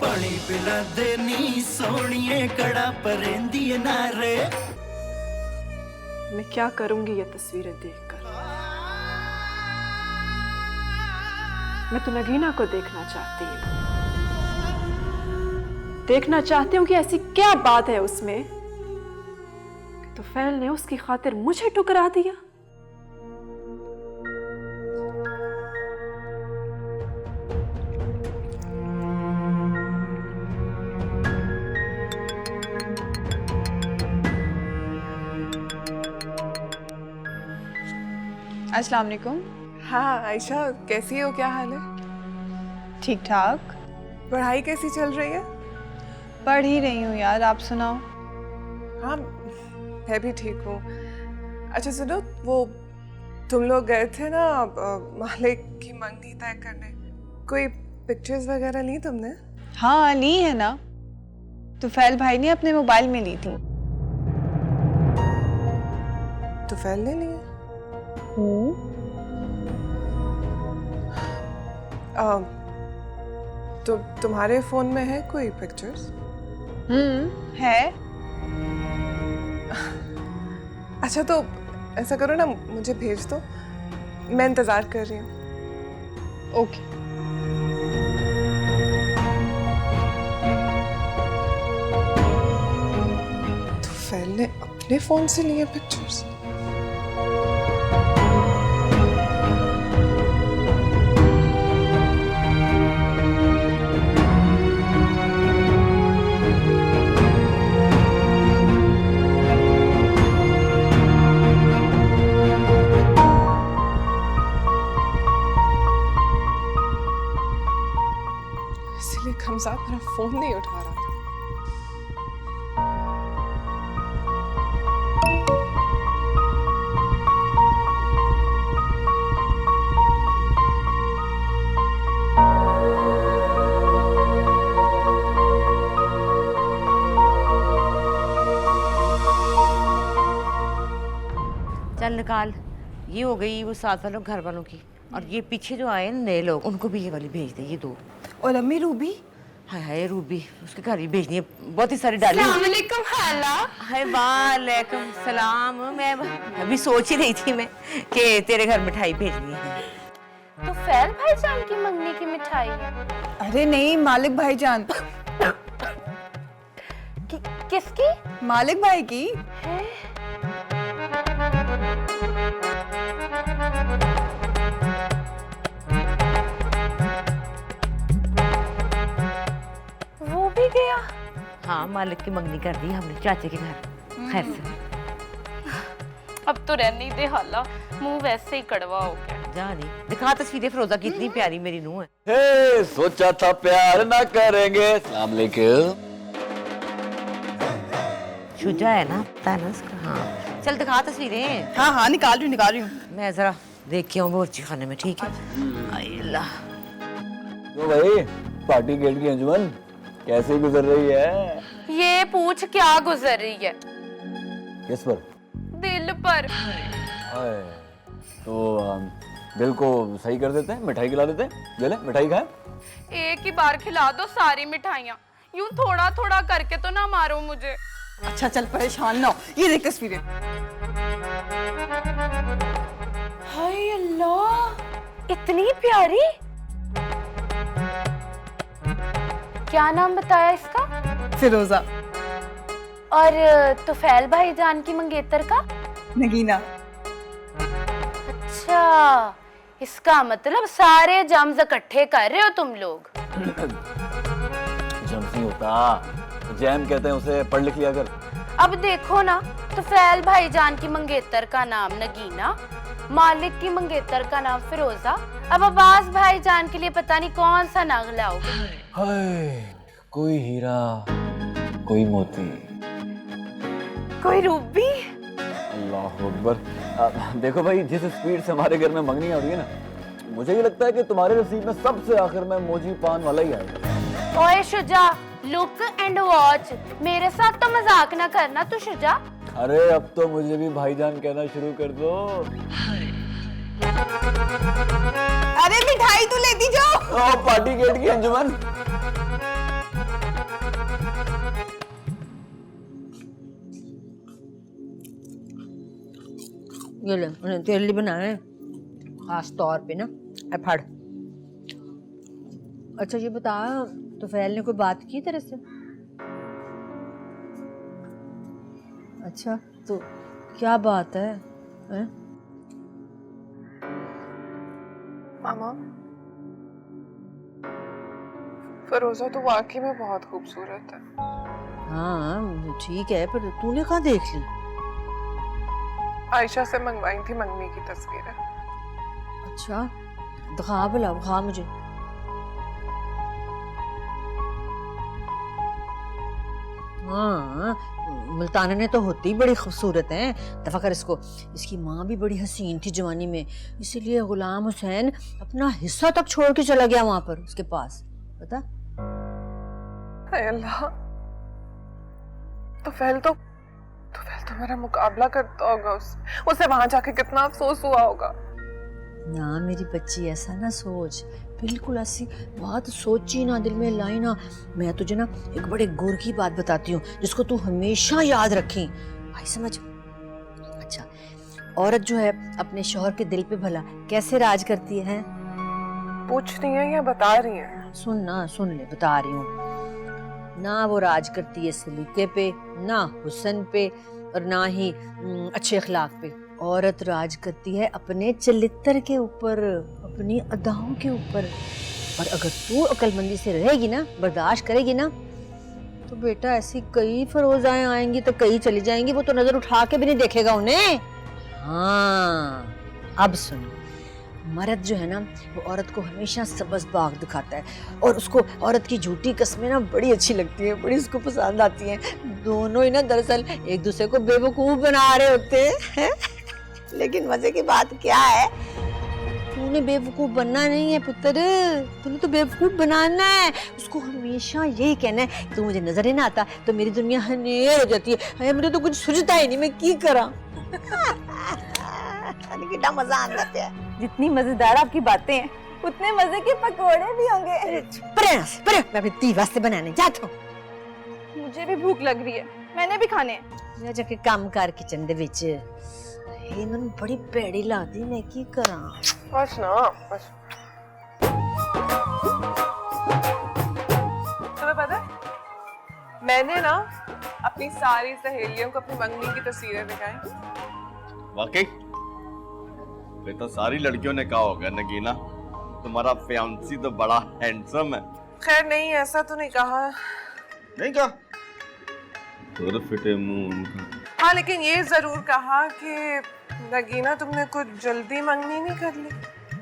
पानी पिला देनी सोनिए कड़ा परेंदी नारे। मैं क्या करूंगी ये तस्वीरें देखकर? मैं तो नगीना को देखना चाहती हूँ। देखना चाहती हूँ कि ऐसी क्या बात है उसमें कि तुफैल ने उसकी खातिर मुझे ठुकरा दिया। अस्सलाम वालेकुम। हाँ आयशा, कैसी हो? क्या हाल है? ठीक ठाक। पढ़ाई कैसी चल रही है? पढ़ ही रही हूँ यार, आप सुनाओ। हाँ मैं भी ठीक हूँ। अच्छा सुनो, वो तुम लोग गए थे ना मालिक की मंगनी तय करने, कोई पिक्चर्स वगैरह ली तुमने? हाँ ली है ना, तुफैल भाई ने अपने मोबाइल में ली थी। तुफैल ने ली? तो तुम्हारे फोन में है कोई पिक्चर्स? है। अच्छा तो ऐसा करो ना, मुझे भेज दो, मैं इंतजार कर रही हूँ। ओके। तुफैल ने अपने फोन से लिए पिक्चर्स? इसीलिए खमजाद मेरा फोन नहीं उठा रहा था। चल निकाल। ये हो गई वो साथ वालों घर वालों की, और ये पीछे जो आए नए लोग उनको भी ये वाली भेज दे, ये दो। और अम्मी रूबी? हाय हाय रूबी, उसके घर ही भेजनी है, बहुत ही सारी डाली। अस्सलाम वालेकुम खाला। हाय वालेकुम सलाम। मैं अभी सोच ही रही थी मैं कि तेरे घर मिठाई भेजनी है। तो फैल भाईजान की मंगनी की मिठाई है? अरे नहीं, मालिक भाईजान। किसकी? मालिक भाई की। वो भी गया? हाँ मालिक की मंगनी कर दी हमने चाचे के घर, खैर से। अब तो रहने ही दे हाला, मुंह वैसे ही कड़वा हो गया। जानी दिखा तस्वीरें फिरोजा की, इतनी प्यारी मेरी नूह है। हे सोचा था प्यार ना करेंगे। अस्सलाम वालेकुम। शुजा है ना, पता है ना उसका। हाँ चल दिखा तस्वीरें। हाँ हाँ निकाल रही हूँ। मैं जरा देख के आऊँ बावर्ची खाने में, ठीक है? अल्लाह। तो भाई पार्टी गेट की अंजुमन कैसे गुजर रही है? ये पूछ क्या गुजर रही है? किस पर? दिल पर। हाय, तो दिल को सही कर देते हैं, मिठाई खिला देते हैं। ले ले मिठाई खाए। एक ही बार खिला दो सारी मिठाइयाँ, यूं थोड़ा थोड़ा करके तो ना मारो मुझे। अच्छा चल परेशान ना हो, ये देख तस्वीरें। हाय अल्लाह, इतनी प्यारी। क्या नाम बताया इसका? फिरोजा। और तुफैल भाईजान की मंगेतर का? नगीना। अच्छा, इसका मतलब सारे जम्स इकट्ठे कर रहे हो तुम लोग। जम्स नहीं होता, जैम कहते हैं उसे, पढ़ लिख लिया कर। अब देखो ना, तुफैल भाईजान की मंगेतर का नाम नगीना, मालिक की मंगेतर का नाम फिरोजा, अब अब्बास भाईजान के लिए पता नहीं कौन सा नाग लाओगे। हाय, कोई हीरा कोई मोती कोई रूबी। अल्लाह अकबर। देखो भाई, जिस स्पीड से हमारे घर में मंगनी आ रही है ना, मुझे ये लगता है कि तुम्हारे नसीब में सबसे आखिर में मोजी पान वाला ही आएगा। ओए शुजा, लुक एंड वॉच, मेरे साथ तो मजाक ना करना तू शुजा। अरे अब तो मुझे भी भाईजान कहना शुरू कर दो। अरे मिठाई तो लेती जाओ। पार्टी गेट की अंजुमन। ये ले उन्हें तेरे लिए बनाए हैं खास तौर पे ना। फड़। अच्छा ये बता, तो फैल ने कोई बात की तेरे से? अच्छा तो क्या बात है, हैं? मामा, फिरोजा तो वाकई में बहुत खूबसूरत है। हाँ ठीक है, पर तूने कहाँ देख ली? आयशा से मंगवाई थी मंगनी की तस्वीरें। अच्छा दिखा भला, दिखा मुझे। हाँ मुल्ताना ने तो होती बड़ी खूबसूरत है, दफा कर इसको। इसकी माँ भी बड़ी हसीन थी जवानी में, इसीलिए गुलाम हुसैन अपना हिस्सा तक छोड़ के चला गया वहां पर उसके पास, पता? हाय अल्लाह, तो फैल तो मेरा मुकाबला करता होगा उसे वहां जाके कितना अफसोस हुआ होगा। ना मेरी बच्ची ऐसा ना सोच, बिल्कुल ऐसी बात सोची ना, दिल में लाई ना। मैं तुझे ना एक बड़े गुर की बात बताती हूँ जिसको तू हमेशा याद रखें भाई, समझ? अच्छा औरत जो है अपने शौहर के दिल पे भला कैसे राज करती है? पूछ रही है या बता रही है? सुन ना, सुन ले, बता रही हूँ ना। वो राज करती है सलीके पे, ना हुस्न पे, और ना ही अच्छे अखलाक पे। औरत राज करती है अपने चरित्र के ऊपर, अपनी अदाओं के ऊपर। और अगर तू अक्लमंदी से रहेगी ना, बर्दाश्त करेगी ना, तो बेटा ऐसी कई फरोजाएं आएंगी तो कई चली जाएंगी, वो तो नजर उठा के भी नहीं देखेगा उन्हें। हाँ अब सुन, मर्द जो है ना वो औरत को हमेशा सबज़बाग दिखाता है, और उसको औरत की झूठी कस्में ना बड़ी अच्छी लगती है, बड़ी उसको पसंद आती हैं। दोनों ही ना दरअसल एक दूसरे को बेवकूफ बना रहे होते हैं। लेकिन मजे की बात क्या है, तूने बेवकूफ बनना नहीं है पुत्र, तूने तो बेवकूफ बनाना है। उसको हमेशा यही कहना है तू मुझे नजर ही ना आता तो मेरी दुनिया हनेर हो जाती है, मुझे तो कुछ सुझता ही नहीं, मैं की करा। कितना मजा आता है। जितनी मजेदार आपकी बातें हैं उतने मजे के पकोड़े भी होंगे। मैं अपनी दी वास्ते बनाने जाता हूँ। मुझे भी भूख लग रही है, मैंने भी खाने हैं। मैं जाके काम कर किचन दे विच। हे मन बड़ी पैड़ी लगदी, मैं की करा? बस ना बस। तुम्हें पता है मैंने ना अपनी सारी सहेलियों को अपनी मंगनी की तस्वीरें दिखाई। वाकई? फिर तो सारी लड़कियों ने कहा होगा नगीना तुम्हारा फियांसी तो बड़ा हैंडसम है। खैर नहीं, ऐसा तो नहीं कहा। नहीं कहा? तो फिटे मुंह उनका। हाँ लेकिन ये जरूर कहा कि नगीना तुमने कुछ जल्दी मंगनी नहीं कर ली।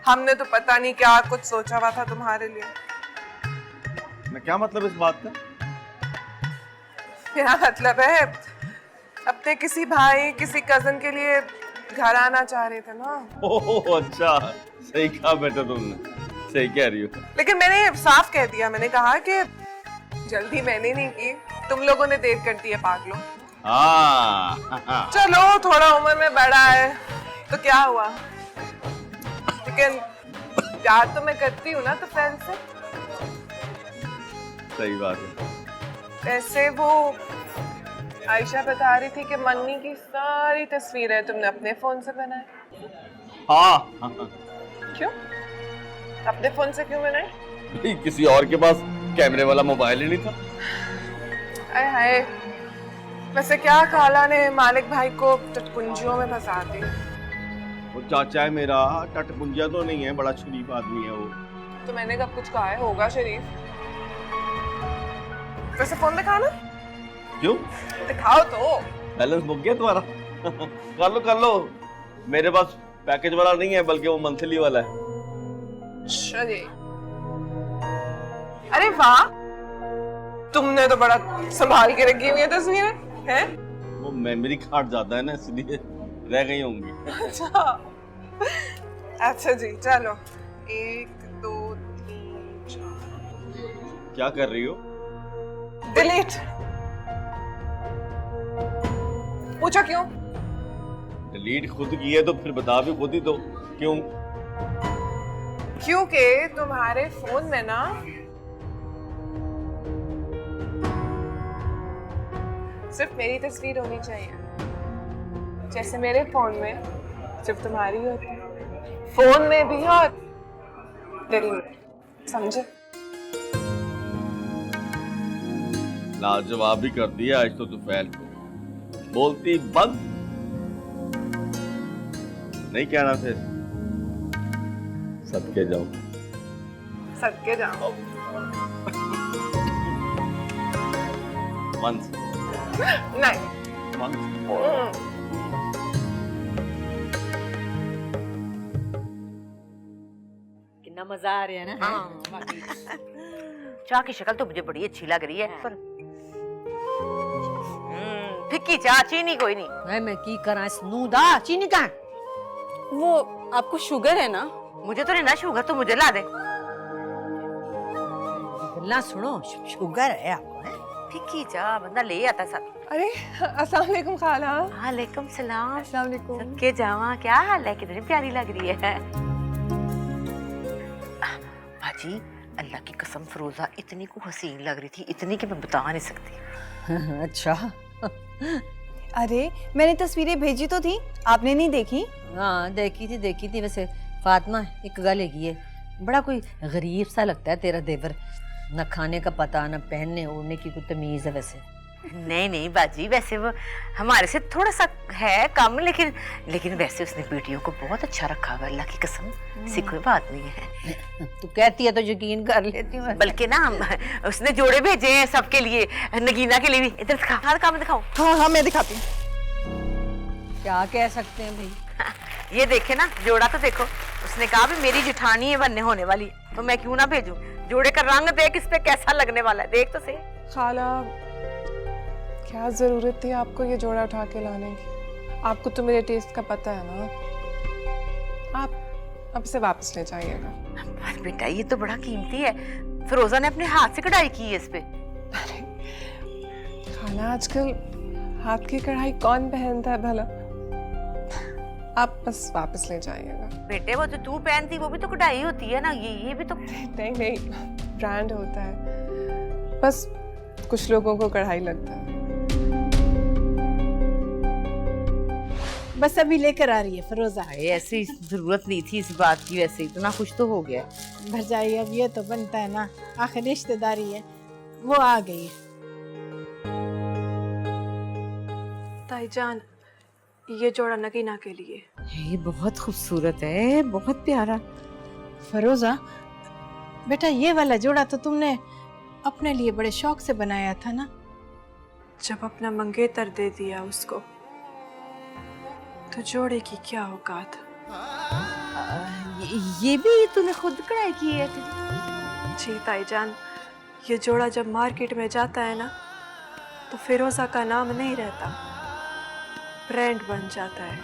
हमने तो पता नहीं क्या कुछ सोचा हुआ था तुम्हारे लिए। मैं क्या मतलब इस बात का? क्या मतलब है, अपने किसी भाई किसी कजन के लिए घर आना चाह रहे थे ना। ओह अच्छा, सही कहा बेटा तुमने, सही कह रही हो। लेकिन मैंने साफ कह दिया, मैंने कहा कि जल्दी मैंने नहीं की, तुम लोगों ने देर कर दी है पागलों। हाँ चलो थोड़ा उम्र में बड़ा है तो क्या हुआ, लेकिन प्यार तो मैं करती हूँ ना तो फैल से। सही बात है। वैसे वो आयशा बता रही थी कि मंगनी की सारी तस्वीरें तुमने अपने फोन से बनाई। हाँ क्यों? अपने फोन से क्यों बनाई? किसी और के पास कैमरे वाला मोबाइल ही नहीं था। अरे हाय, वैसे क्या खाला ने मालिक भाई को टटपुंजियों में फंसा दी। वो चाचा है मेरा, टटपुंजिया तो नहीं है, बड़ा शरीफ आदमी है वो। तो मैंने कब कुछ कहा है, होगा शरीफ। वैसे फोन दिखाना। क्यों? दिखाओ तो। बैलेंस मुक गया तुम्हारा? कर लो। मेरे पास पैकेज वाला नहीं है बल्कि वो मंथली वाला है। अच्छा जी। अरे वाह, तुमने तो बड़ा संभाल के रखी हुई है तस्वीरें हैं। वो मेमोरी कार्ड ज्यादा है ना इसलिए रह गई होंगी। अच्छा जी चलो, 1 2 3 4। क्या कर रही हो? डिलीट। पूछो क्यों? डिलीट खुद की है तो फिर बता भी खुद ही दो क्यों? क्योंकि तुम्हारे फोन में ना सिर्फ मेरी तस्वीर होनी चाहिए, जैसे मेरे फोन में सिर्फ तुम्हारी होती है, फोन में भी और दिल में, समझे? लाजवाब भी कर दिया आज तो तुफैल को, बोलती बंद नहीं कहना फिर। सदके जाओ, सदके जाओ। once नहीं। once कितना मजा आ रहा है ना। हाँ चाह की शक्ल तो मुझे बड़ी अच्छी लग रही है पर फिक्की चाह, चीनी कोई नहीं। मैं की करा इस नूदा चीनी का। वो आपको शुगर है ना? मुझे तो नहीं ना शुगर, तो मुझे ला दे। गल्ला सुनो, शुगर है आपको है? फिक्की चाह बंदा ले आता साथ। अरे अस्सलाम वालेकुम खाला। वालेकुम सलाम। अस्सलाम वालेकुम। सदके जावा, क्या हाल है? कितनी प्यारी लग रही है। बाजी अल्लाह की कसम फिरोजा इतनी को हसीन लग रही थी, इतनी कि मैं बता नहीं सकती। अच्छा अरे मैंने तस्वीरें भेजी तो थी, आपने नहीं देखी? हाँ देखी थी। वैसे फातिमा एक गल हैगी है, बड़ा कोई गरीब सा लगता है तेरा देवर, न खाने का पता न पहनने ओढ़ने की कोई तमीज है। वैसे नहीं बाजी, वैसे वो हमारे से थोड़ा सा है कम, लेकिन वैसे उसने बेटियों को बहुत अच्छा रखा हुआ, अल्लाह की कसम, ऐसी कोई बात नहीं है। तू कहती है तो यकीन कर लेती हूँ। बल्कि ना उसने जोड़े भेजे हैं सबके लिए, नगीना के लिए भी। इधर दिखा, हाथ काम दिखाओ। हाँ मैं दिखाती हूँ। क्या कह सकते हैं भाई। ये देखे ना जोड़ा, तो देखो उसने कहा भी मेरी जिठानी है बनने होने वाली, तो मैं क्यों ना भेजूं। जोड़े का रंग देख इस पे कैसा लगने वाला है, देख तो सही। खाला क्या जरूरत थी आपको ये जोड़ा उठा के लाने की? आपको तो मेरे टेस्ट का पता है ना। आप अब इसे वापस ले जाइएगा। पर बेटा ये तो बड़ा कीमती है, फिरोजा ने अपने हाथ से कढ़ाई की है इस पे। अरे खाला आजकल हाथ की कढ़ाई कौन पहनता है भला? आप बस वापस ले जाइएगा। बेटे वो जो तू पहनती वो भी तो कढ़ाई होती है ना, ये भी तो। नहीं ब्रांड होता है, बस कुछ लोगों को कढ़ाई लगता है। बस अभी लेकर आ रही है फिरोजा। ऐसी जरूरत नहीं थी इस बात की, वैसे इतना कुछ तो हो गया। भर जाइए, अब ये तो बनता है ना, आखिर रिश्तेदारी है। वो आ गई है। ताईजान ये जोड़ा नगीना के लिए। ये बहुत खूबसूरत है, बहुत प्यारा। फिरोजा बेटा, ये वाला जोड़ा तो तुमने अपने लिए बड़े शौक से बनाया था ना? जब अपना मंगेतर दे दिया उसको, तो जोड़े की क्या औकात। ये भी तूने खुद कढ़ाई की है? जी ताईजान, ये जोड़ा जब मार्केट में जाता है ना, तो फिरोजा का नाम नहीं रहता, ब्रांड बन जाता है।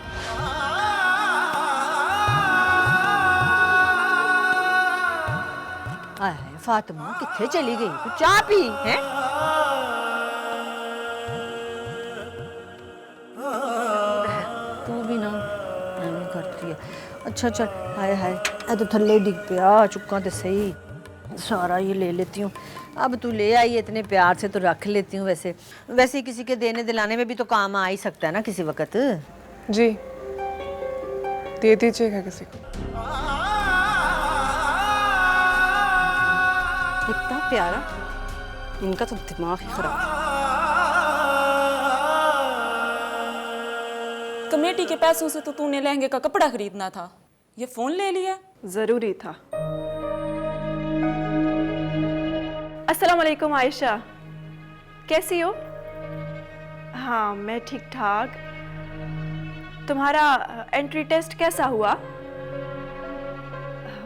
फातिमा किथे चली गई? तू चाय पी है? तू भी ना ऐਵੇਂ करती है। अच्छा चल, हाय ए तो थल्ले डिग पिया, चुक्का तो सही, सारा ये ले लेती हूँ। अब तू ले आई इतने प्यार से तो रख लेती हूँ। वैसे किसी के देने दिलाने में भी तो काम आ ही सकता है ना किसी वक्त। जी दे दीजिएगा किसी को। इतना प्यारा, इनका तो दिमाग ही खराब। कमेटी के पैसों से तो तूने लहंगे का कपड़ा खरीदना था, ये फोन ले लिया। जरूरी था। अस्सलाम वालेकुम आयशा, कैसी हो? हाँ मैं ठीक ठाक। तुम्हारा एंट्री टेस्ट कैसा हुआ?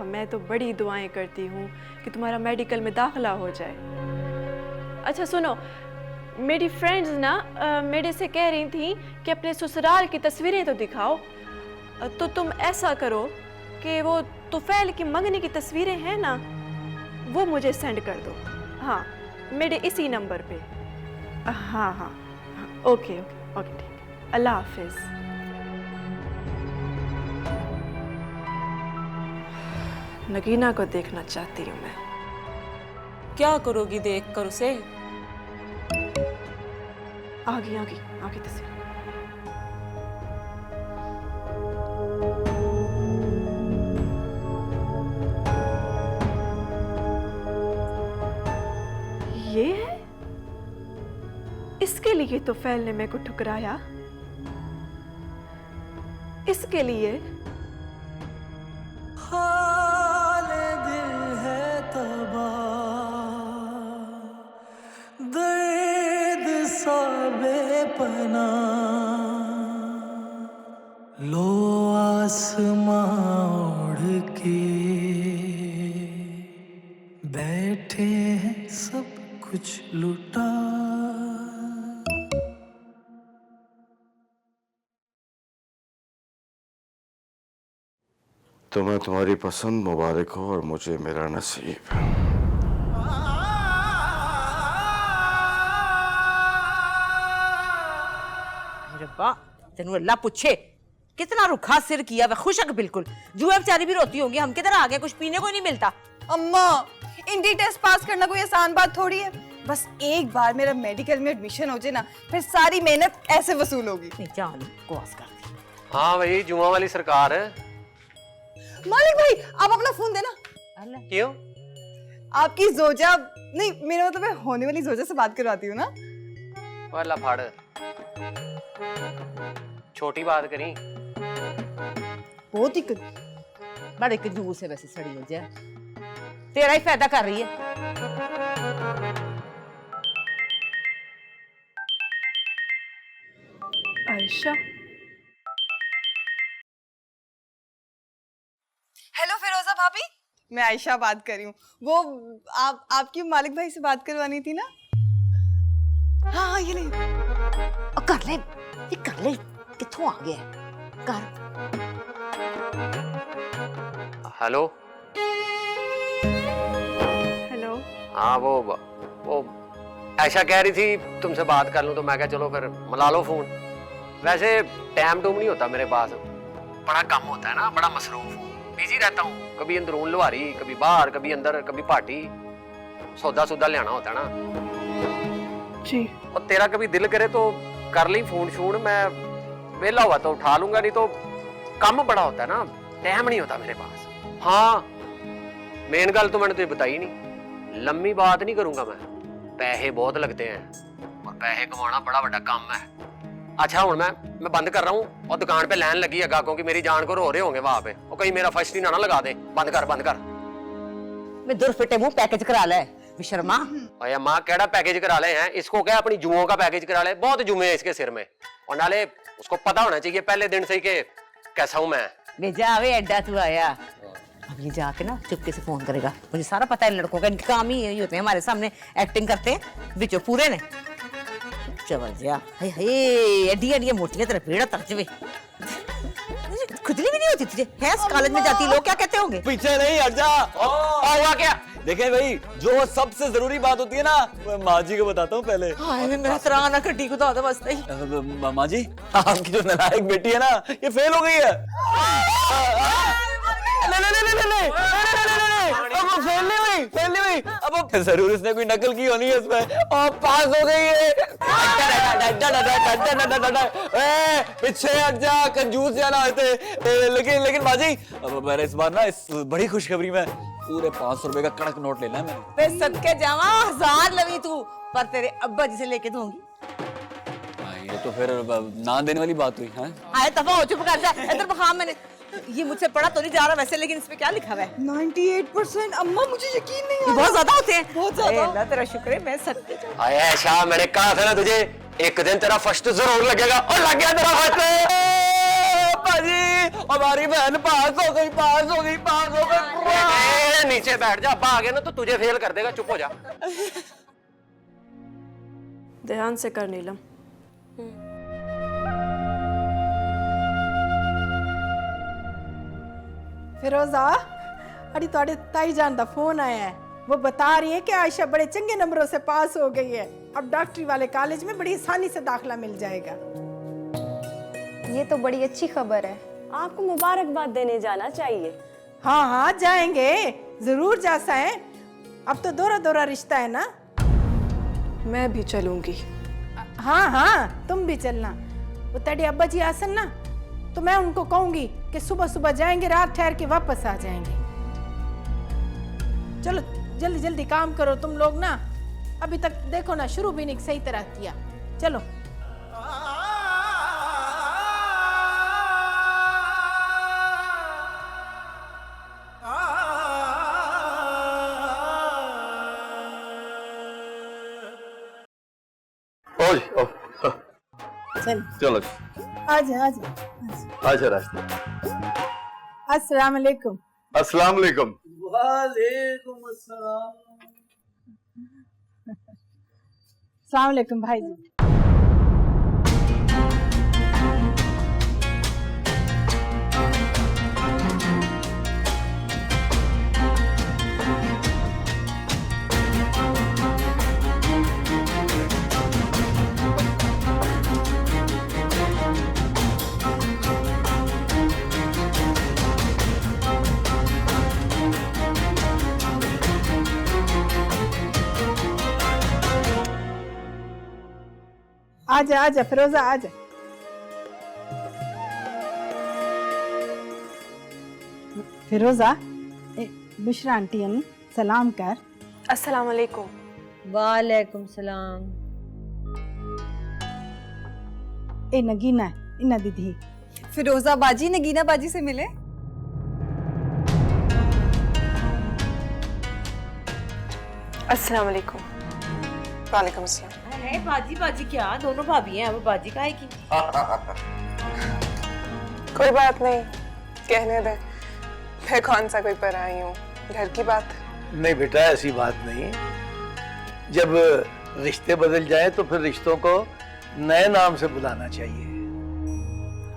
मैं तो बड़ी दुआएं करती हूँ कि तुम्हारा मेडिकल में दाखिला हो जाए। अच्छा सुनो, मेरी फ्रेंड्स ना मेरे से कह रही थी कि अपने ससुराल की तस्वीरें तो दिखाओ, तो तुम ऐसा करो कि वो तुफैल की मंगनी की तस्वीरें हैं ना, वो मुझे सेंड कर दो। हाँ मेरे इसी नंबर पे। हाँ हाँ ओके ओके ओके ठीक है, अल्लाह हाफिज़। नगीना को देखना चाहती हूँ मैं। क्या करोगी देख कर उसे? आ गई तस्वीर। लिए तो फैल ने मेरे को ठुकराया, इसके लिए। हाले दिल है तबाह, दर्द सा बेपना, लो आसमां उड़ के बैठे हैं सब कुछ लुटा। तुम्हें तुम्हारी पसंद मुबारक हो और मुझे मेरा नसीब। रब्बा तेनू अल्लाह पूछे कितना रुखा सिर किया वह खुशक बिल्कुल। जुए बेचारी भी रोती होंगी, हम किधर आ गए, कुछ पीने को नहीं मिलता। अम्मा इंडी टेस्ट पास करना कोई आसान बात थोड़ी है। बस एक बार मेरा मेडिकल में एडमिशन हो जाए ना, फिर सारी मेहनत ऐसे वसूल होगी। नहीं जान बकवास करती। हाँ भाई जुआ वाली सरकार है। मालिक भाई आप अपना फोन देना। क्यों? आपकी जोजा नहीं, मेरा मतलब मैं होने वाली जोजा से बात करवाती हूँ ना। वाला फाड़ छोटी बात करी। बहुत ही बड़े कंजूस है वैसे सड़ी हो जाए, तेरा ही फायदा कर रही है। आयशा। हेलो फिरोजा भाभी, मैं आयशा बात कर रही हूँ। वो आपकी मालिक भाई से बात करवानी थी ना। हाँ ये ले। कर ले, ये कर ले, किथों आ गया कर। Hello hello. हाँ वो ऐशा कह रही थी तुमसे बात कर लूं, तो मैं कहा चलो फिर मिला लो फोन। वैसे टाइम टूम नहीं होता मेरे पास, बड़ा काम होता है ना, बड़ा मसरूफ हूँ, बिजी रहता हूँ। कभी अंदरून लुहारी, कभी बाहर, कभी अंदर, कभी पार्टी, सौदा सूदा लेना होता है ना जी। और तेरा कभी दिल करे तो कर ली फोन शून, मैं वेला हुआ तो उठा लूंगा, नहीं तो काम बड़ा होता है ना, टाइम नहीं होता मेरे पास। हाँ मेन गल तो मैंने तुझे बताई नहीं, लंबी बात नहीं करूंगा मैं, पैसे बहुत लगते हैं और पैसे कमाना बड़ा बड़ा काम है। अच्छा हूं मैं बंद कर रहा हूँ और दुकान पे लाइन लगी है गाहकों की, मेरी जान को रो रहे होंगे वहां पे, और कहीं मेरा फर्स्ट ही ना लगा दे। बंद कर बंद कर। मैं दूर फिटे मुंह पैकेज करा ले विशर्मा। अरे माँ केड़ा पैकेज करा ले हैं, इसको क्या अपनी जुओं का पैकेज करा ले, बहुत जुमे हैं इसके सिर में, और नाले उसको पता होना चाहिए पहले दिन से ही कि कैसा हूं मैं। बेजा आवे एड्डा तू आया, अब ये जाके ना चुपके से फोन करेगा, मुझे सारा पता है लड़कों का, इनके काम ही यही होते हैं, हमारे सामने एक्टिंग करते हैं बिचो पूरे ने। चल जा हाय हाय एडी एडी मोटियां तेरा पेड़ा तक जवे, खुजली भी नहीं होती तुझे, है कॉलेज में जाती, लोग क्या कहते होंगे। पीछे नहीं हट जा। हुआ क्या? देखें भाई, जो सबसे जरूरी बात होती है ना, मैं माँ जी को बताता हूँ पहले। हाय मेरा तराना ना कड्डी को तो बसता ही। माँ जी आपकी जो नालायक बेटी है ना, ये फेल हो गई है। फेल नहीं हुई, अब जरूर इसने कोई नकल की होनी है इसमें, और पास हो गई है। पीछे हट जा, कंजूस जाना होते। लेकिन माँ जी अब मेरे इस बार ना इस बड़ी खुशखबरी में पूरे 500 रुपए का कड़क नोट लेना है मैंने। सदके जावा 1000 लवी तू, पर तेरे अब्बा जी से लेके दूंगी। ये तो फिर ना देने वाली बात हुई। हाँ आए तफा हो, चुप कर जा। इधर बखा, मैंने ये मुझसे पढ़ा तो नहीं जा रहा वैसे, लेकिन इसमें क्या लिखा हुआ है? 98%। अम्मा मुझे यकीन नहीं आ रहा। बहुत ज्यादा होते हैं, बहुत ज्यादा। अल्लाह तेरा शुक्र है मैं सदके जाऊं। आया ऐशा, मैंने कहा था ना तुझे, एक दिन तेरा फर्स्ट जरूर लगेगा, और लग गया तेरा फर्स्ट। पाजी हमारी बहन पास हो गई, पास हो गई, पास हो गई। नीचे बैठ जा, अब्बा आ गया ना तो तुझे फेल कर देगा, चुप हो जा। ध्यान से कर नीलम। फिरोजा अरे थोड़े ताई जान दा फोन आया है, वो बता रही है कि आयशा बड़े चंगे नंबरों से पास हो गई है, अब डॉक्टरी वाले कॉलेज में बड़ी आसानी से दाखिला मिल जाएगा। ये तो बड़ी अच्छी खबर है, आपको मुबारकबाद देने जाना चाहिए। हाँ हाँ जाएंगे, जरूर जा है, अब तो दोरा दोरा रिश्ता है ना। मैं भी चलूंगी। हाँ हाँ तुम भी चलना। वो तेरे अब्बा जी आसन ना, तो मैं उनको कहूंगी कि सुबह सुबह जाएंगे, रात ठहर के वापस आ जाएंगे। चलो जल्दी जल्दी काम करो तुम लोग ना, अभी तक देखो ना शुरू भी नहीं सही तरह किया। चलो। चलो आजा आजा आजा रास्ते। अस्सलाम वालेकुम। अस्सलाम वालेकुम। वालेकुम अस्सलाम। अस्सलाम वालेकुम भाई जी। आजा आजा फिरोजा आजा। फिरोजा बुशरा आंटी अन सलाम कर। अस्सलाम वालेकुम। वालेकुम सलाम। ए नगीना इना दीदी। फिरोजा बाजी नगीना बाजी से मिले। अस्सलाम वालेकुम। वालेकुम अस्सलाम। अरे बाजी बाजी क्या, दोनों भाभी हैं, अब बाजी काहे की? कोई बात नहीं, कहने दे। मैं कौन सा कोई पराई हूँ, घर की बात। नहीं बेटा, ऐसी बात नहीं। जब रिश्ते बदल जाए तो फिर रिश्तों को नए नाम से बुलाना चाहिए।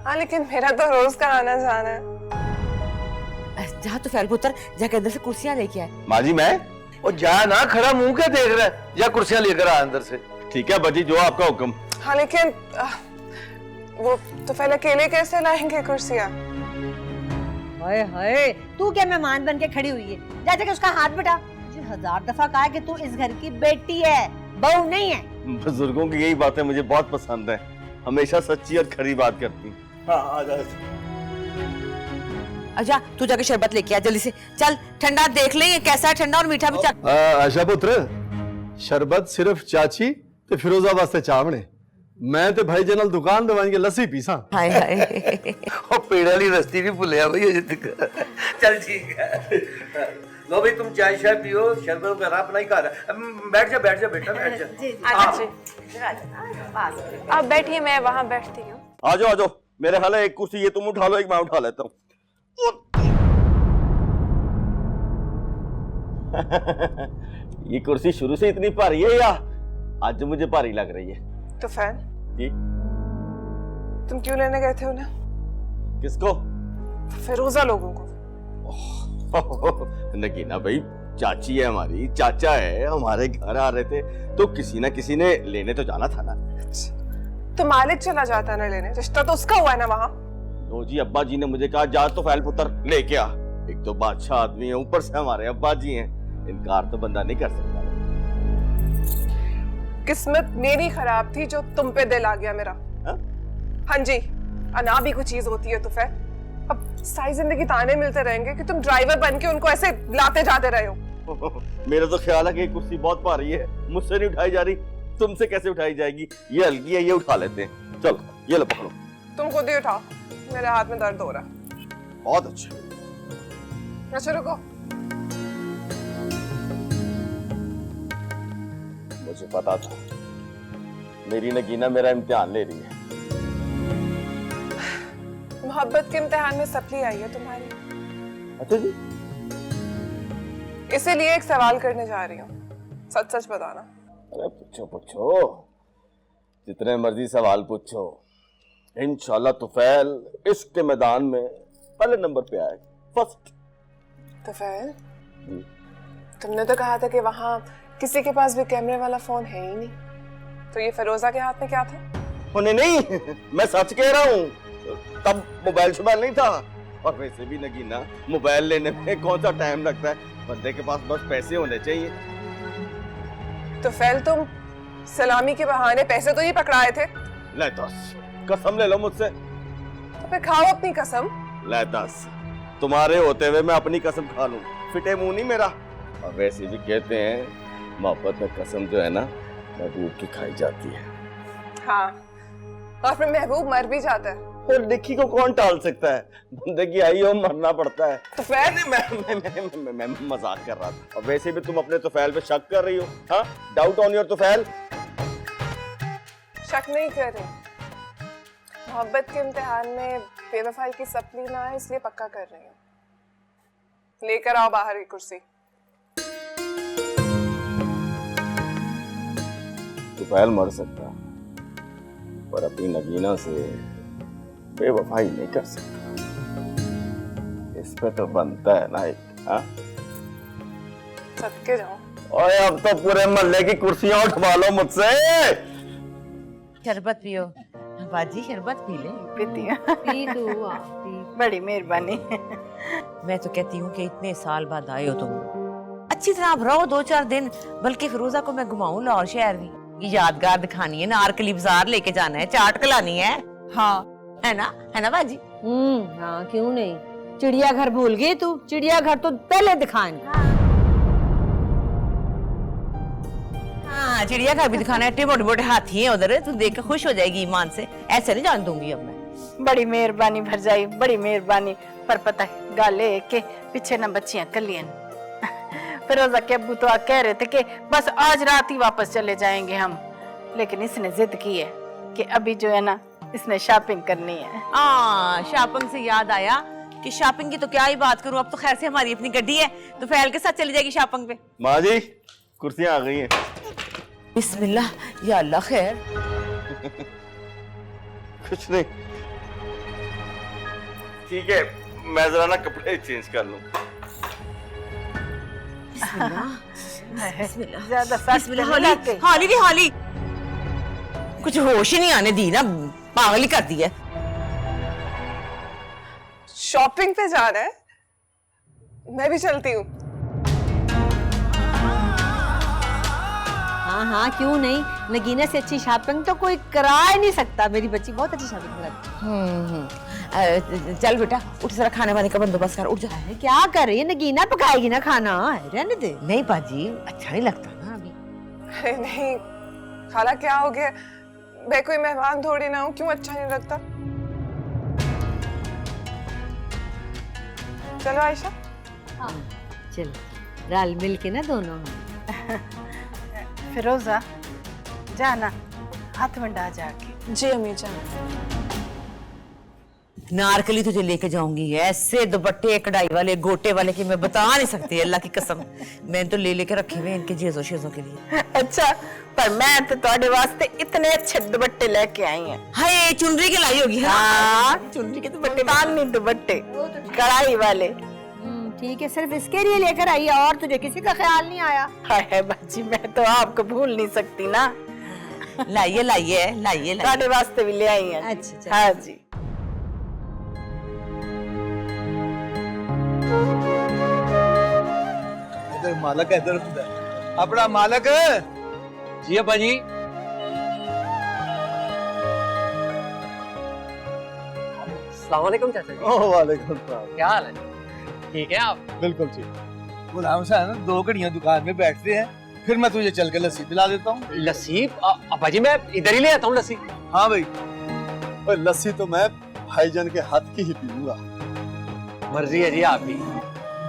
हाँ लेकिन मेरा तो रोज का आना जाना है। जा तो फैल पुत्र, जाके अंदर से कुर्सियां लेके आए। माँ जी मैं? और जा ना, खड़ा मुंह क्या देख रहा है, या कुर्सियां लेकर आ अंदर से। ठीक है बाजी, जो आपका हुक्म। हाँ लेकिन वो तो पहले अकेले कैसे लाएंगे कुर्सियां? हाय हाय, तू क्या मेहमान बन के खड़ी हुई है? जा जाके उसका हाथ बटा। मुझे 1000 दफा कहा कि तू इस घर की बेटी है, बहू नहीं है। बुजुर्गों की यही बातें मुझे बहुत पसंद है, हमेशा सच्ची और खरी बात करती। हाँ आजा। अच्छा तू जाके शरबत लेके आ जल्दी से, चल। ठंडा देख ले, ये कैसा है, ठंडा और मीठा भी चल। आशा पुत्र, शरबत सिर्फ चाची ते फिरोजा वास्ते चावने, मैं ते भाई जनल दुकान दवाएंगे लस्सी पीसा। हाय हाय और पेड़ वाली रस्ती नहीं भूलिया भाई अजे तक। चल ठीक है, लो भाई तुम चाय शाय पियो, शरबत वगैरह अपना ही खा रहा। बैठ जा बेटा, बैठ जा। आप बैठिए, मैं वहाँ बैठती हूँ। आ जाओ आ जाओ, मेरे ख्याल है एक कुर्सी ये तुम उठा लो, एक मैं उठा लेता हूँ। ये कुर्सी शुरू से इतनी भारी है या आज मुझे भारी लग रही है? तो फैन जी, तुम क्यों लेने गए थे उन्हें? किसको? फिरोजा लोगों को। नगीना भाई चाची है हमारी, चाचा है, हमारे घर आ रहे थे तो किसी ना किसी ने लेने तो जाना था ना। तो मालिक चला जाता ना लेने, रिश्ता तो उसका हुआ है ना वहाँ। लो जी, अब्बा जी ने मुझे कहा जा तो फैल पुत्र लेके आ। एक तो बादशाह आदमी है, ऊपर से हमारे अब्बा जी हैं, इनकार तो बंदा नहीं कर सकता। किस्मत मेरी खराब थी जो तुम पे दिल आ गया मेरा। हाँ जी, अना भी कुछ चीज होती है तो फिर अब सारी जिंदगी ताने मिलते रहेंगे कि तुम ड्राइवर बन के उनको ऐसे लाते जाते रहे हो। मेरा तो ख्याल है कि कुर्सी बहुत भारी है, मुझसे नहीं उठाई जा रही, तुमसे कैसे उठाई जाएगी? ये हल्की है, ये उठा लेते हैं। चलो ये लो पकड़ो। तुम खुद ही उठाओ, मेरे हाथ में दर्द हो रहा है। बहुत अच्छा। अच्छा रुको, मुझे पता था मेरी नगीना मेरा इम्तिहान ले रही है। मोहब्बत के इम्तिहान में सप्ली आई है तुम्हारी। अच्छा जी, इसीलिए एक सवाल करने जा रही हूँ, सच सच बताना। अरे पूछो पूछो, जितने मर्जी सवाल पूछो, इंशाल्लाह तुफैल इश्क के मैदान में पहले नंबर पे आएगा, फर्स्ट। तुफैल, तुमने तो कहा था कि वहाँ किसी के पास भी कैमरे वाला फोन है ही नहीं, तो ये फिरोजा के हाथ में क्या था? नहीं नहीं, मैं सच कह रहा हूँ, तब मोबाइल शोबाइल नहीं था। और वैसे भी नगीना, मोबाइल लेने में कौन सा टाइम लगता है, बंदे के पास बस पैसे होने चाहिए। तो फैल तुम सलामी के बहाने पैसे तो नहीं पकड़ाए थे? ले दस, कसम ले लो मुझसे। तो फिर खाओ अपनी कसम। ले दस, तुम्हारे होते हुए मैं अपनी कसम खा लूं, फिटे मुंह नहीं मेरा। और वैसे भी कहते हैं मोहब्बत में कसम जो है ना, महबूब की खाई जाती है। हाँ, और फिर महबूब मर भी जाता है। और निक्की को कौन टाल सकता है? बंदे की आई हो मरना पड़ता है। तो फिर मैं मजाक कर रहा था। और वैसे भी तुम अपने तुफैल पे शक कर रही हो, हाँ? Doubt on your Tufail? शक नहीं कर रही, मोहब्बत के इम्तिहान में बेवफाई की सपली ना है इसलिए पक्का कर रही हूँ। लेकर आओ बाहर की कुर्सी। तुफैल मर सकता पर अपनी नगीना से बेवफाई नहीं कर सकता। इस पे तो बनता है ना एक, हाँ? सदके जाओ। ओए अब तो पूरे मोहल्ले की कुर्सियां उठवा लो मुझसे। शरबत पियो बाजी, शरबत पी ले। पीती हूँ। पी तू बड़ी मेहरबानी। मैं तो कहती हूँ कि इतने साल बाद आए हो तुम, अच्छी तरह आप रहो 2-4 दिन। बल्कि फिरोजा को मैं घुमाऊं लाहौर शहर भी, ये यादगार दिखानी है, नारकली बाजार लेके जाना है, चाट खिलानी है। हाँ है ना बाजी? हाँ क्यों नहीं, चिड़ियाघर भूल गई तू? चिड़ियाघर तो पहले दिखाएंगे। हाँ चिड़ियाघर भी दिखाना है, मोटे मोटे हाथी है उधर, तू देख के खुश हो जाएगी ईमान से। ऐसे नहीं जान दूंगी अब मैं। बड़ी मेहरबानी भरजाई, बड़ी मेहरबानी। पर पता है गाले के पीछे ना बच्चियां कलियन। फिरोजा के अब्बू तो कह रहे थे कि बस आज रात ही वापस चले जाएंगे हम, लेकिन इसने जिद की है कि अभी जो है ना इसने शॉपिंग करनी है। शॉपिंग से याद आया कि शॉपिंग की तो क्या ही बात करूं, अब तो खैर से हमारी अपनी गड्डी है तो फैल के साथ चली जाएगी शॉपिंग पे। माँ जी कुर्सियां आ गई हैं। बिस्मिल्लाह या अल्लाह खैर। कुछ नहीं, ठीक है मैं जरा ना कपड़े चेंज कर लूं। ज्यादा हौली कुछ होश ही नहीं आने दी ना, पागल ही कर दी है। शॉपिंग पे जा रहा है, मैं भी चलती हूँ। हाँ क्यों नहीं, नगीना से अच्छी शॉपिंग तो कोई करा ही नहीं सकता। मेरी बच्ची बहुत अच्छी शॉपिंग करती है। चल बेटा उठ, जरा खाने वाने का बंदोबस्त कर, उठ जा। क्या कर रही है? नगीना पकाएगी ना खाना, रहने दे। नहीं बाजी अच्छा नहीं लगता ना अभी। अरे नहीं खाला, क्या हो गया? मैं कोई मेहमान थोड़ी ना हूँ, क्यों अच्छा नहीं लगता? चलो आयशा। चल रल मिल के ना दोनों। फिरोजा जाना हाथ मंडा जाके। जी अम्मी जान। नारकली तुझे लेके जाऊंगी, ऐसे दुपट्टे कढ़ाई वाले गोटे वाले कि मैं बता नहीं सकती, अल्लाह की कसम। मैंने तो ले लेके रखे हुए इनके जेजो शेजों के लिए। अच्छा पर मैं तो तुम्हारे वास्ते इतने अच्छे दुपट्टे लेके आई हैं। हाय चुनरी के लाई होगी। हाँ चुनरी के दुपट्टे, तानी दुपट्टे कढ़ाई वाले। ठीक है, सिर्फ इसके लिए लेकर आई है और तुझे किसी का ख्याल नहीं आया? हाय बाजी मैं तो आपको भूल नहीं सकती ना। लाइए तुम्हारे वास्ते भी ले आई हैं। अच्छा हाँ जी। इधर मालक है, इधर अपना मालक। जी अब्बा जी। अस्सलाम वालेकुम चाचा जी। वालेकुम सलाम। क्या हाल है? ठीक है आप? बिल्कुल ठीक। गुलाम साहब 2 घड़ियां दुकान में बैठते हैं, फिर मैं तुझे चल के लस्सी पिला देता हूँ। लस्सी? अब्बा जी मैं इधर ही ले आता हूँ लस्सी। हाँ भाई। और लस्सी तो मैं भाईजान के हाथ की ही पीऊंगा। मर्जी है जी आपकी।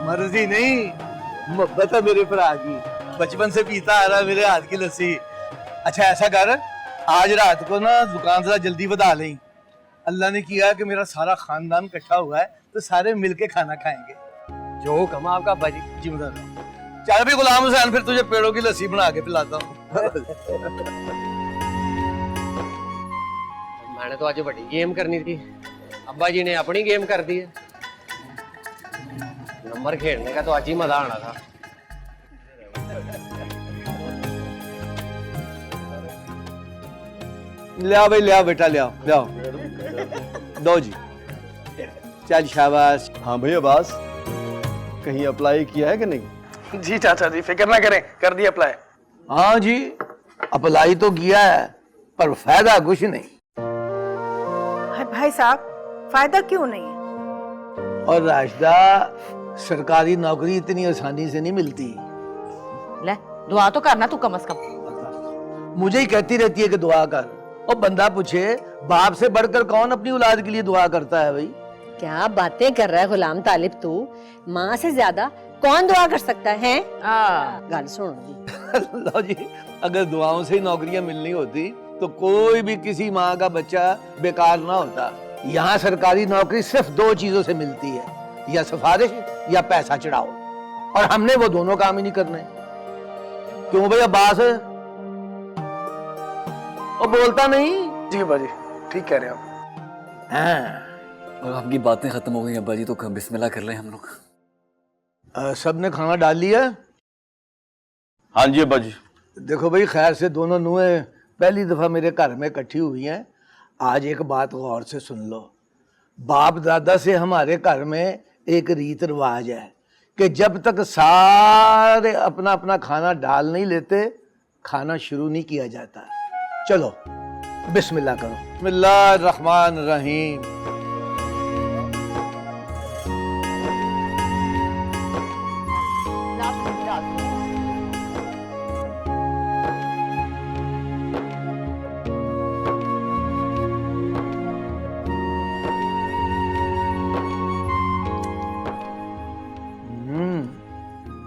मर्जी नहीं, मोहब्बत है मेरे भरा की, बचपन से पीता आ रहा मेरे हाथ की लस्सी। अच्छा ऐसा कर, आज रात को ना दुकान जरा जल्दी बता लें। अल्लाह ने किया कि मेरा सारा खानदान इकट्ठा हुआ है तो सारे मिलके खाना खाएंगे। जो हुक्म आपका अब्बा जी। जिम्मेदार। चल भी गुलाम हुसैन, फिर तुझे पेड़ों की लस्सी बना के पिलाता हूँ। मैंने तो आज बड़ी गेम करनी थी, अब्बा जी ने अपनी गेम कर दी है। नंबर खेलने का तो आज ही मजा आना था। लिया भाई, लिया बेटा, लिया दो जी। चल शाबाश। हाँ भैया अब्बास, कहीं अप्लाई किया है कि नहीं? जी चाचा जी फिक्र ना करें, कर दिया अप्लाई। हाँ जी अप्लाई तो किया है पर फायदा कुछ नहीं। भाई साहब फायदा क्यों नहीं है? और राशिदा सरकारी नौकरी इतनी आसानी से नहीं मिलती। ले दुआ तो करना तू कम से कम। मुझे ही कहती रहती है कि दुआ कर, और बंदा पूछे बाप से बढ़कर कौन अपनी औलाद के लिए दुआ करता है भाई? क्या बातें कर रहा है गुलाम तालिब तू? माँ से ज्यादा कौन दुआ कर सकता है? गल सुनो जी। लो जी, अगर दुआओं से ही नौकरियां मिलनी होती तो कोई भी किसी माँ का बच्चा बेकार ना होता। यहाँ सरकारी नौकरी सिर्फ 2 चीजों से मिलती है, या सिफारिश या पैसा चढ़ाओ, और हमने वो दोनों काम ही नहीं करने। क्यों भाई अब्बास? और बोलता नहीं? जी अब्बा जी, ठीक कह रहे हैं आप। हाँ। और आपकी बातें खत्म हो गई अब्बा जी, तो बिस्मिल्लाह कर लें हम लोग। सबने खाना डाल लिया? हाँ जी अब्बा जी। देखो भाई, खैर से दोनों नुहें पहली दफा मेरे घर में इकट्ठी हुई हैं। आज एक बात गौर से सुन लो। बाप दादा से हमारे घर में एक रीत रिवाज है कि जब तक सारे अपना अपना खाना डाल नहीं लेते, खाना शुरू नहीं किया जाता। चलो बिस्मिल्लाह करो। बिस्मिल्लाहिर रहमानिर रहीम।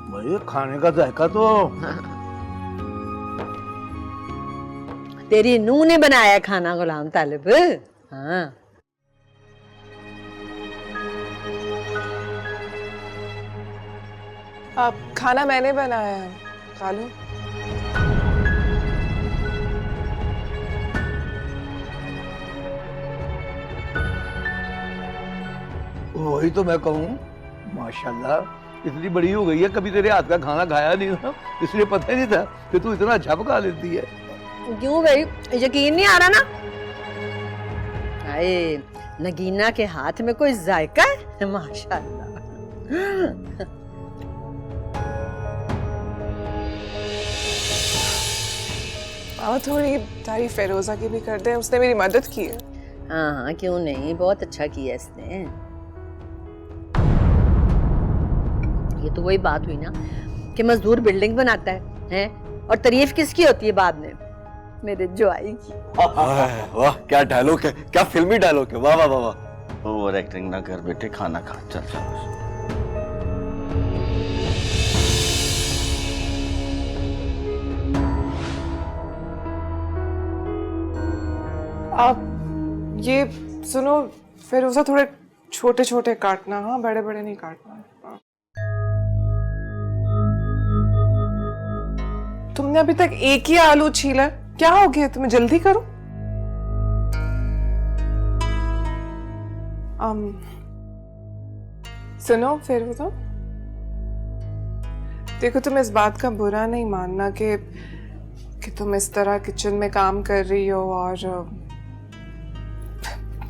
भाई खाने का जायका तो तेरी नूह ने बनाया खाना गुलाम तालिब। हाँ। अब खाना मैंने बनाया है, खा लो। वही तो मैं कहूँ, माशाल्लाह इतनी बड़ी हो गई है, कभी तेरे हाथ का खाना खाया नहीं था, इसलिए पता ही नहीं था कि तू इतना अच्छा पका लेती है। क्यों भाई, यकीन नहीं आ रहा ना? अरे नगीना के हाथ में कोई जायका है, माशाल्लाह। और थोड़ी तारीफ फिरोजा की भी कर दे, उसने मेरी मदद की है। हाँ हाँ, क्यों नहीं, बहुत अच्छा किया इसने। ये तो वही बात हुई ना कि मजदूर बिल्डिंग बनाता है और तारीफ किसकी होती है बाद में? मेरे जोआई की। वाह क्या डायलॉग है, क्या फिल्मी डायलॉग है। वाह वाह वाह वाह। ओवर एक्टिंग ना कर बेटे, खाना खा। चल चल। आप ये सुनो फिरोजा, थोड़े छोटे छोटे काटना, हाँ बड़े बड़े नहीं काटना। तुमने अभी तक एक ही आलू छीला, क्या हो गया तुम्हें? जल्दी करो। सुनो फिरोजा, देखो तुम इस बात का बुरा नहीं मानना कि तुम इस तरह किचन में काम कर रही हो और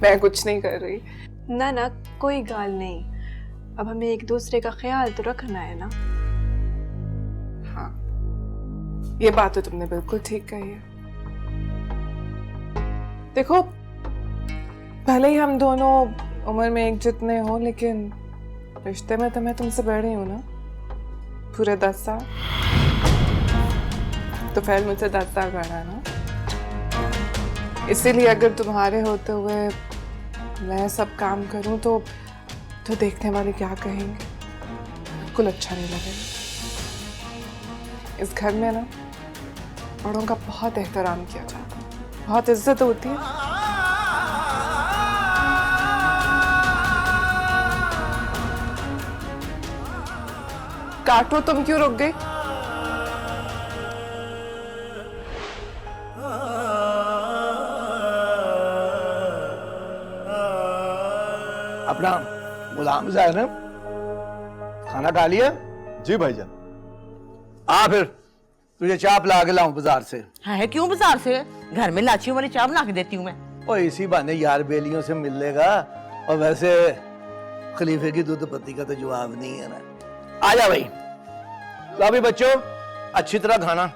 मैं कुछ नहीं कर रही। ना ना, कोई गाल नहीं। अब हमें एक दूसरे का ख्याल तो रखना है ना। हाँ, ये बात तो तुमने बिल्कुल ठीक कही है। देखो, भले ही हम दोनों उम्र में एक जितने हो, लेकिन रिश्ते में तो मैं तुमसे बड़ी हूं ना, पूरे 10 साल। तो फिर मुझसे 10 साल बड़ा है ना, इसीलिए अगर तुम्हारे होते हुए मैं सब काम करूं तो देखने वाले क्या कहेंगे? बिल्कुल अच्छा नहीं लगेगा। इस घर में ना बड़ों का बहुत एहतराम किया जाता है, बहुत इज्जत होती है। काटो, तुम क्यों रुक गई? अपना गुलाम साहब ने खाना खा लिया? जी भाईजान। आ फिर तुझे चाय पिला के लाऊं बाजार से। है क्यों बाजार से? घर में लाचियों वाली चाय बना के देती हूँ मैं। और इसी बहाने यार बेलियों से मिल लेगा। और वैसे खलीफे की दूध पत्ती का तो जवाब नहीं है ना। आ जा भाई। लो भी बच्चों, अच्छी तरह खाना।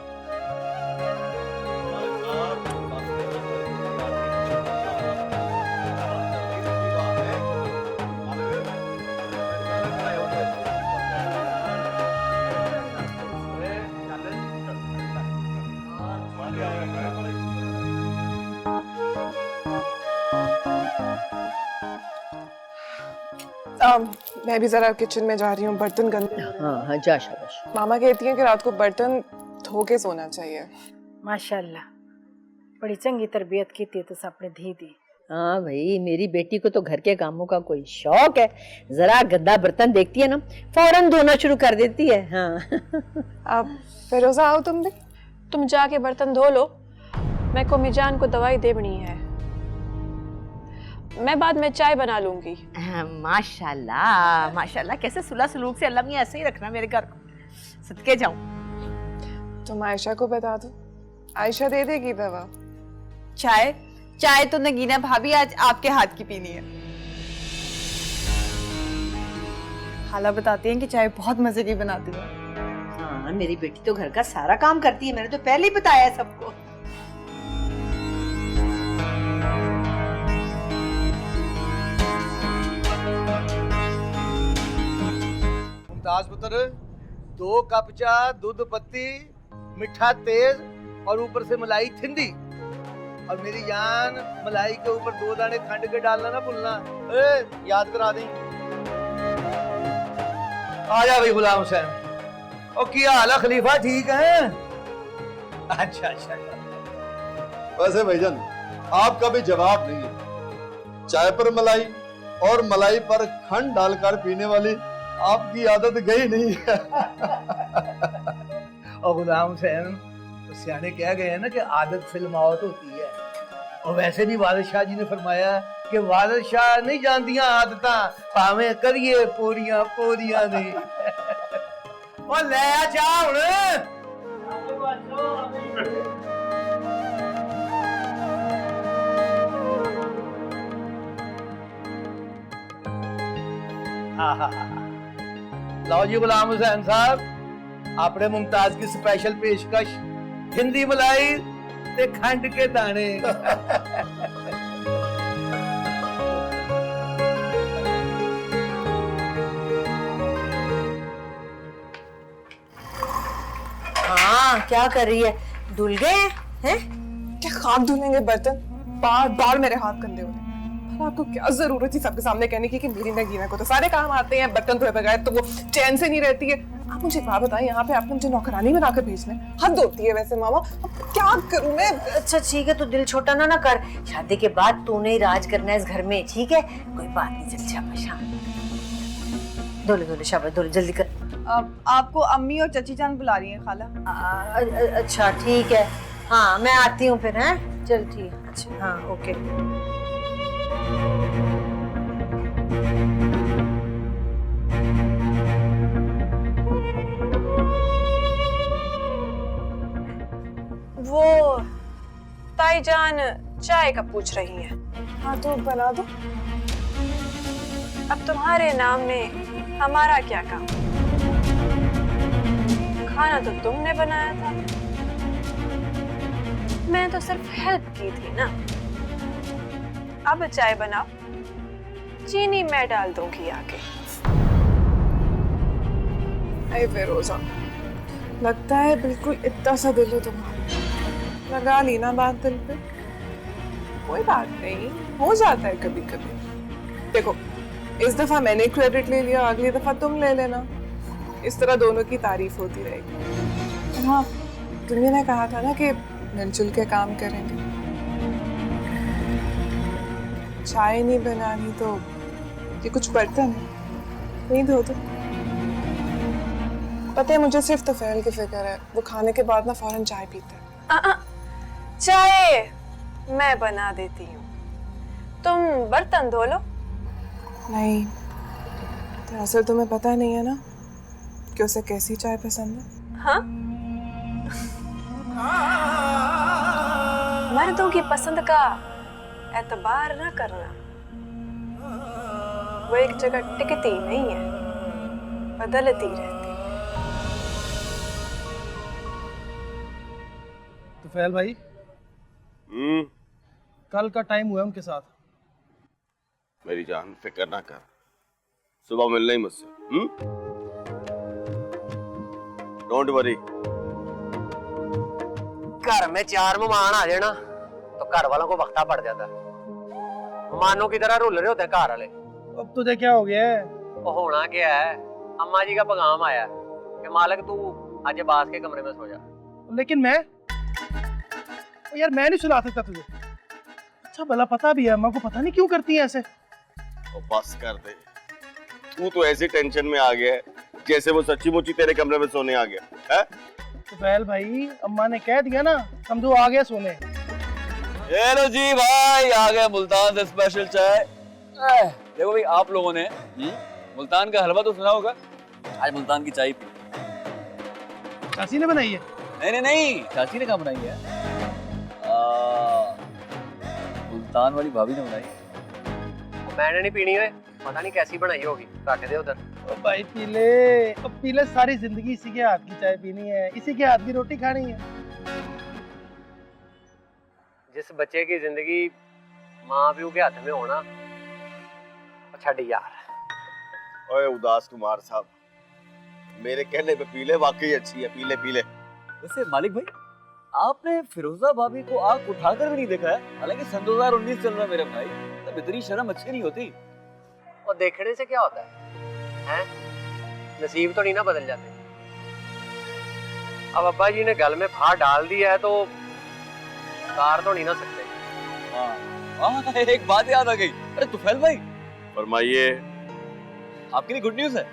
मैं भी जरा किचन में जा रही हूँ, बर्तन गंदे। हाँ हाँ जा शाबाश। मामा कहती हैं कि रात को बर्तन धो के सोना चाहिए। माशाल्लाह, बड़ी चंगी तरबियत की थी तुस अपनी धी दी। हाँ भाई, मेरी बेटी को तो घर के कामों का कोई शौक है। जरा गंदा बर्तन देखती है ना, फौरन धोना शुरू कर देती है। हाँ अब फिरोजा आओ तुम भी। तुम जाके बर्तन धो लो, मैं को मिजान को दवाई देनी है। मैं बाद में चाय बना लूंगी। माशाल्लाह माशाल्लाह, कैसे सुलह सलूक से अल्लाह मियां ऐसे ही रखना मेरे घर को, सदके जाऊं। तुम आयशा को बता दो, आयशा दे देगी दवा। चाय चाय तो नगीना भाभी आज आपके हाथ की पीनी है। खाला बताती हैं कि चाय बहुत मजे की बनाती है। हाँ, मेरी बेटी तो घर का सारा काम करती है, मैंने तो पहले ही बताया सबको। मुमताज पुत्र, 2 कप चाय, दूध पत्ती, मीठा तेज और ऊपर से मलाई थिंदी। और मेरी जान, मलाई के ऊपर 2 दाने खंड के डालना ना भूलना। याद करा दी। आ जा भाई गुलाम हुसैन। और क्या हाल है खलीफा, ठीक है? अच्छा अच्छा। वैसे भाईजान आपका भी जवाब नहीं है। चाय पर मलाई और मलाई पर खंड डालकर पीने वाली आपकी आदत गई नहीं है। और गुलाम हुसैन, सियाने कह गए हैं ना कि आदत फिल्मावत होती है। और वैसे भी वालिद शाह जी ने फरमाया कि वालिद शाह नहीं जानदियां आदतां, भावें करिए पूरियां पूरियां नहीं। और ले आ चाह हुण। लो जी गुलाम हुसैन साहब, अपने मुमताज की स्पेशल पेशकश, हिंदी मलाई ते खंड के दाने। हाँ, क्या कर रही है? धुल गए हैं? क्या खाक धुलेंगे बर्तन? बार बार मेरे हाथ गंदे होते हैं। आपको क्या जरूरत थी सबके सामने कहने की कि मेरी नगीना को तो सारे काम आते हैं, बर्तन धोए बगैर तो वो चैन से नहीं रहती है। आप मुझे बात बताएं, यहाँ पे आपने मुझे नौकरानी बनाकर भेजना है? हद होती है वैसे मामा, अब क्या करूं मैं? अच्छा ठीक है, तो दिल छोटा ना कर। शादी के बाद तूने ही राज करना है इस घर में, ठीक है? कोई बात नहीं, चल शाबाश। धोले शाबाश, धोले जल्दी कर। आपको अम्मी और चची जान बुला रही हैं खाला। अच्छा ठीक है, हाँ मैं आती हूँ फिर। हैं, चल ठीक है। अच्छा हाँ, ओके। वो ताईजान चाय का पूछ रही है। हाँ तो बना दो। अब तुम्हारे नाम में हमारा क्या काम? खाना तो तुमने बनाया था, मैं तो सिर्फ हेल्प की थी ना। अब चाय बनाओ, चीनी मैं डाल दूंगी आके। अरे फिरोजा, लगता है बिल्कुल इतना सा दिल है तुम्हारा। लगा ली ना बात दिल पे। कोई बात नहीं, हो जाता है कभी कभी। देखो, इस दफा मैंने क्रेडिट ले लिया, अगली दफा तुम ले लेना। इस तरह दोनों की तारीफ होती रहेगी। हाँ, तुमने ने कहा था ना कि मिलजुल के काम करेंगे। चाय नहीं बनानी तो ये कुछ बर्तन है, नहीं धो दो। पता है मुझे सिर्फ तफैल की फिक्र है, वो खाने के बाद ना फौरन चाय पीता है। चाय मैं बना देती हूँ, तुम बर्तन धो लो। नहीं, दरअसल तुम्हें पता नहीं है ना कि उसे कैसी चाय पसंद है। हाँ? मर्दों की पसंद का एतबार ना करना, वो एक जगह टिकती नहीं है, बदलती रहती। तुफैल भाई, कल का टाइम हुआ है उनके साथ। मेरी जान फिक्र ना कर, सुबह मिलना ही मुझसे। Don't worry. घर में 4 मेहमान आ जाए ना तो घर वालों को वक्ता पड़ जाता है। मेहमानों की तरह रुल रहे होते हैं घर वाले। अब तुझे क्या हो गया है? वो होना क्या है, अम्मा जी का पैगाम आया है कि मालिक तू आज अब्बास के कमरे में सो जा। लेकिन मैं यार मैं नहीं सुला सकता तुझे। अच्छा भला पता भी है अम्मा को, पता नहीं क्यों करती है ऐसे। ओ बस कर दे, तू तो ऐसे टेंशन में आ गया है जैसे वो सच्ची मुच्ची तेरे कमरे में सोने आ गया है। तुफैल भाई अम्मा ने कह दिया ना, हम दो आ गए सोने। ये लो जी भाई, आ गए मुल्तान से स्पेशल चाय। देखो भाई, आप लोगों ने मुल्तान का हलवा तो सुना होगा, आज मुल्तान की चाय पी। चाची ने बनाई है? नहीं, चाची ने कहाँ बनाई है, मुल्तान वाली भाभी ने बनाई। मैंने नहीं पीनी है, पता नहीं कैसी बनाई होगी, रख दे उधर। ओ भाई पी ले, सारी जिंदगी इसी के हाथ की चाय पीनी है, इसी के हाथ की रोटी खानी है। जिस बच्चे की जिंदगी माँ प्यो के हाथ में होना, अच्छा यार। ओए उदास कुमार साहब, मेरे कहने पे पी ले, वाकई अच्छी है, पी ले। वैसे मालिक भाई, आपने फिरोजा भाभी को आंख उठाकर भी नहीं देखा है, हालांकि सन 2019 चल रहा है मेरे भाई, तब इतनी शर्म अच्छी नहीं होती। और देखने से क्या होता है? नसीब तो नहीं ना बदल जाते। अब अब्बा जी ने गल में फाड़ डाल दिया है तो तार तो नहीं ना सकते। हाँ, एक बात याद आ गई। अरे तुफैल भाई, फरमाइए। आपके लिए गुड न्यूज है।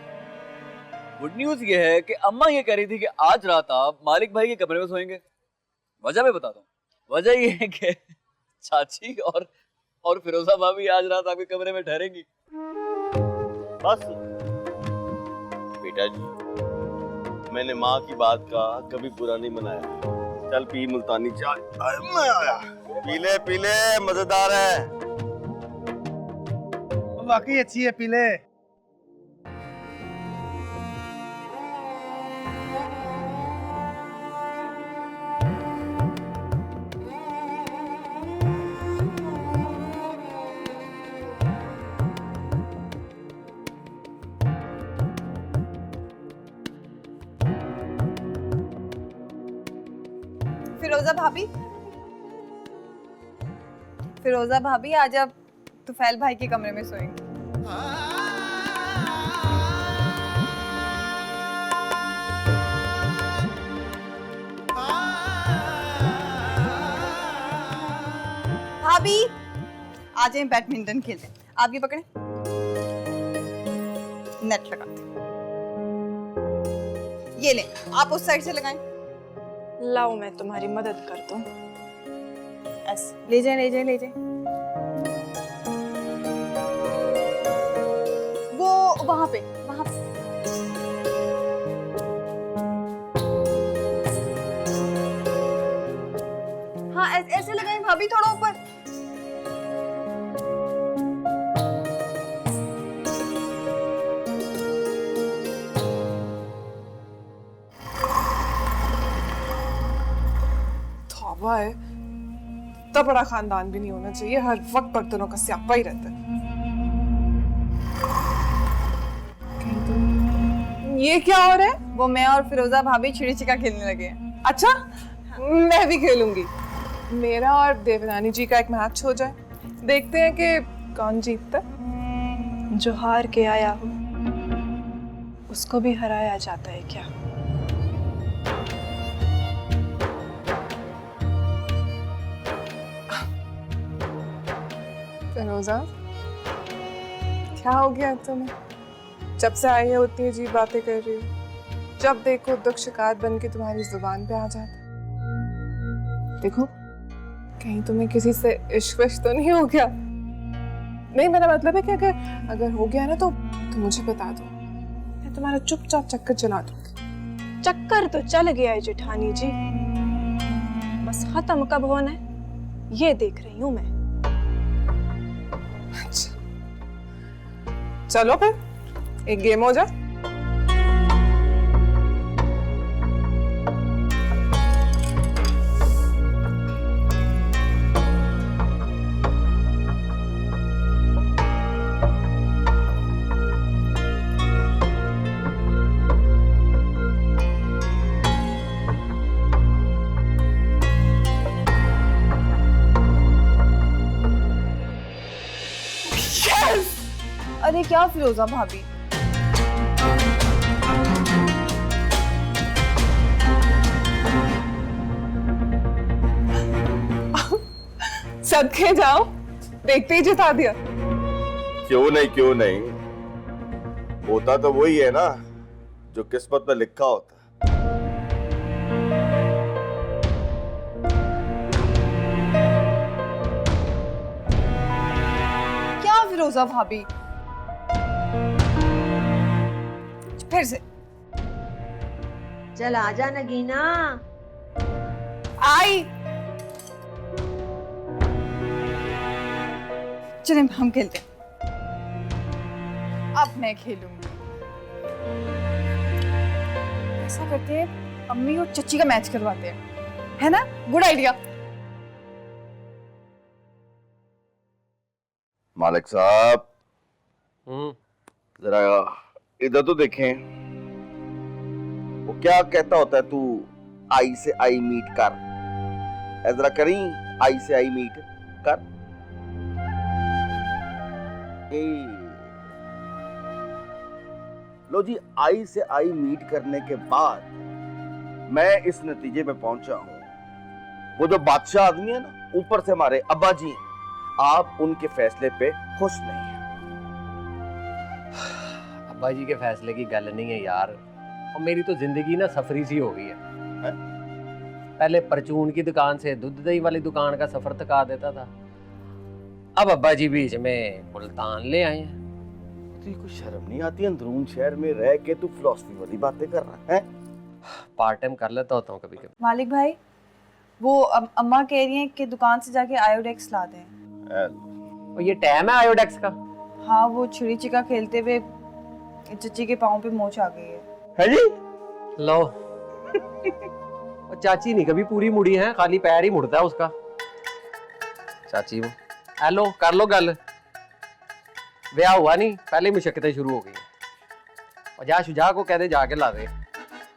गुड न्यूज ये है कि अम्मा ये कह रही थी कि आज रात आप मालिक भाई के कमरे में सोएंगे। वजह मैं बताता हूँ, वजह ये है कि चाची और फिरोजा भाभी आज रात आपके कमरे में ठहरेंगी। बस बेटा जी, मैंने माँ की बात का कभी बुरा नहीं मनाया। चल पी मुल्तानी चाय। मैं आया, पी ले मजेदार है। वाकई अच्छी है, पी ले। फिरोजा भाभी आज आप तुफैल भाई के कमरे में सोएंगे। भाभी आज हम बैडमिंटन खेलते हैं, आप ये पकड़े, नेट लगाते। ये ले, आप उस साइड से लगाएं। लाओ मैं तुम्हारी मदद कर दूं। ले जाए। वो वहां पे। हाँ ऐसे लगाएं भाभी, थोड़ा ऊपर। तौबा है, इतना बड़ा खानदान भी नहीं होना चाहिए, हर वक्त बर्तनों का स्यापा ही रहता है। ये क्या हो रहा है? वो मैं और फिरोजा भाभी चिड़ी छिक्का खेलने लगे हैं। अच्छा, मैं भी खेलूंगी। मेरा और देवरानी जी का एक मैच हो जाए, देखते हैं कि कौन जीतता। जो हार के आया हो उसको भी हराया जाता है क्या? फिरोजा, क्या हो गया तुम्हें? जब से आई है उतनी अजीब बातें कर रही हो। जब देखो दुख शिकायत बन के तुम्हारी जुबान पे आ जाता। देखो, कहीं तुम्हें किसी से इश्क विश्क तो नहीं हो गया? नहीं, मेरा मतलब है कि अगर हो गया ना तो मुझे बता दो, मैं तुम्हारा चुपचाप चक्कर चला दूंगी। चक्कर तो चल गया है जेठानी जी, बस खत्म कब होना है ये देख रही हूँ मैं। चलो फिर एक गेम हो जाए। अरे क्या फिरोजा भाभी, सदके जाओ, देखते ही जिता दिया। क्यों नहीं, होता तो वही है ना जो किस्मत में लिखा होता। क्या फिरोजा भाभी, फिर से चल आजा नगीना। आई, चले हम खेलते हैं। अब मैं खेलूंगी। ऐसा करते हैं, अम्मी और चच्ची का मैच करवाते हैं, है ना? Good idea. मालिक साहब, जरा इधर तो देखें। वो क्या कहता होता है, तू आई से आई मीट कर। जरा करी, आई से आई मीट कर। लो जी, आई से आई मीट करने के बाद मैं इस नतीजे पे पहुंचा हूं, वो जो बादशाह आदमी है ना, ऊपर से हमारे अब्बा जी हैं, आप उनके फैसले पे खुश नहीं हैं। अब्बा जी के फैसले की गल नहीं है यार, और मेरी तो जिंदगी ना सफरी सी हो गई है। पहले परचून की दुकान से दूध दही वाली दुकान का सफर थका देता था, अब अब्बा जी बीच में मुल्तान ले आए हैं। तुझे कुछ शर्म नहीं आती? अंदरून शहर में रह के तू फिलॉसफी वाली बातें कर रहा है? पार्ट टाइम कर लेता होता हूँ कभी कभी। मालिक भाई, वो अम्मा कह रही हैं कि दुकान से जाके आयोडेक्स ला दें। और ये टाइम है आयोडेक्स का? हाँ, वो छिड़ी चिका खेलते हुए चच्ची के पाँव पे मोच आ गई है जी? लो और चाची नहीं कभी पूरी मुड़ी है, खाली पैर ही मुड़ता है उसका। चाची वो हेलो कर लो गल, ब्याह हुआ नहीं, पहले मुशक्कतें शुरू हो गई। और जा शुजा को कह दे जाके ला दे,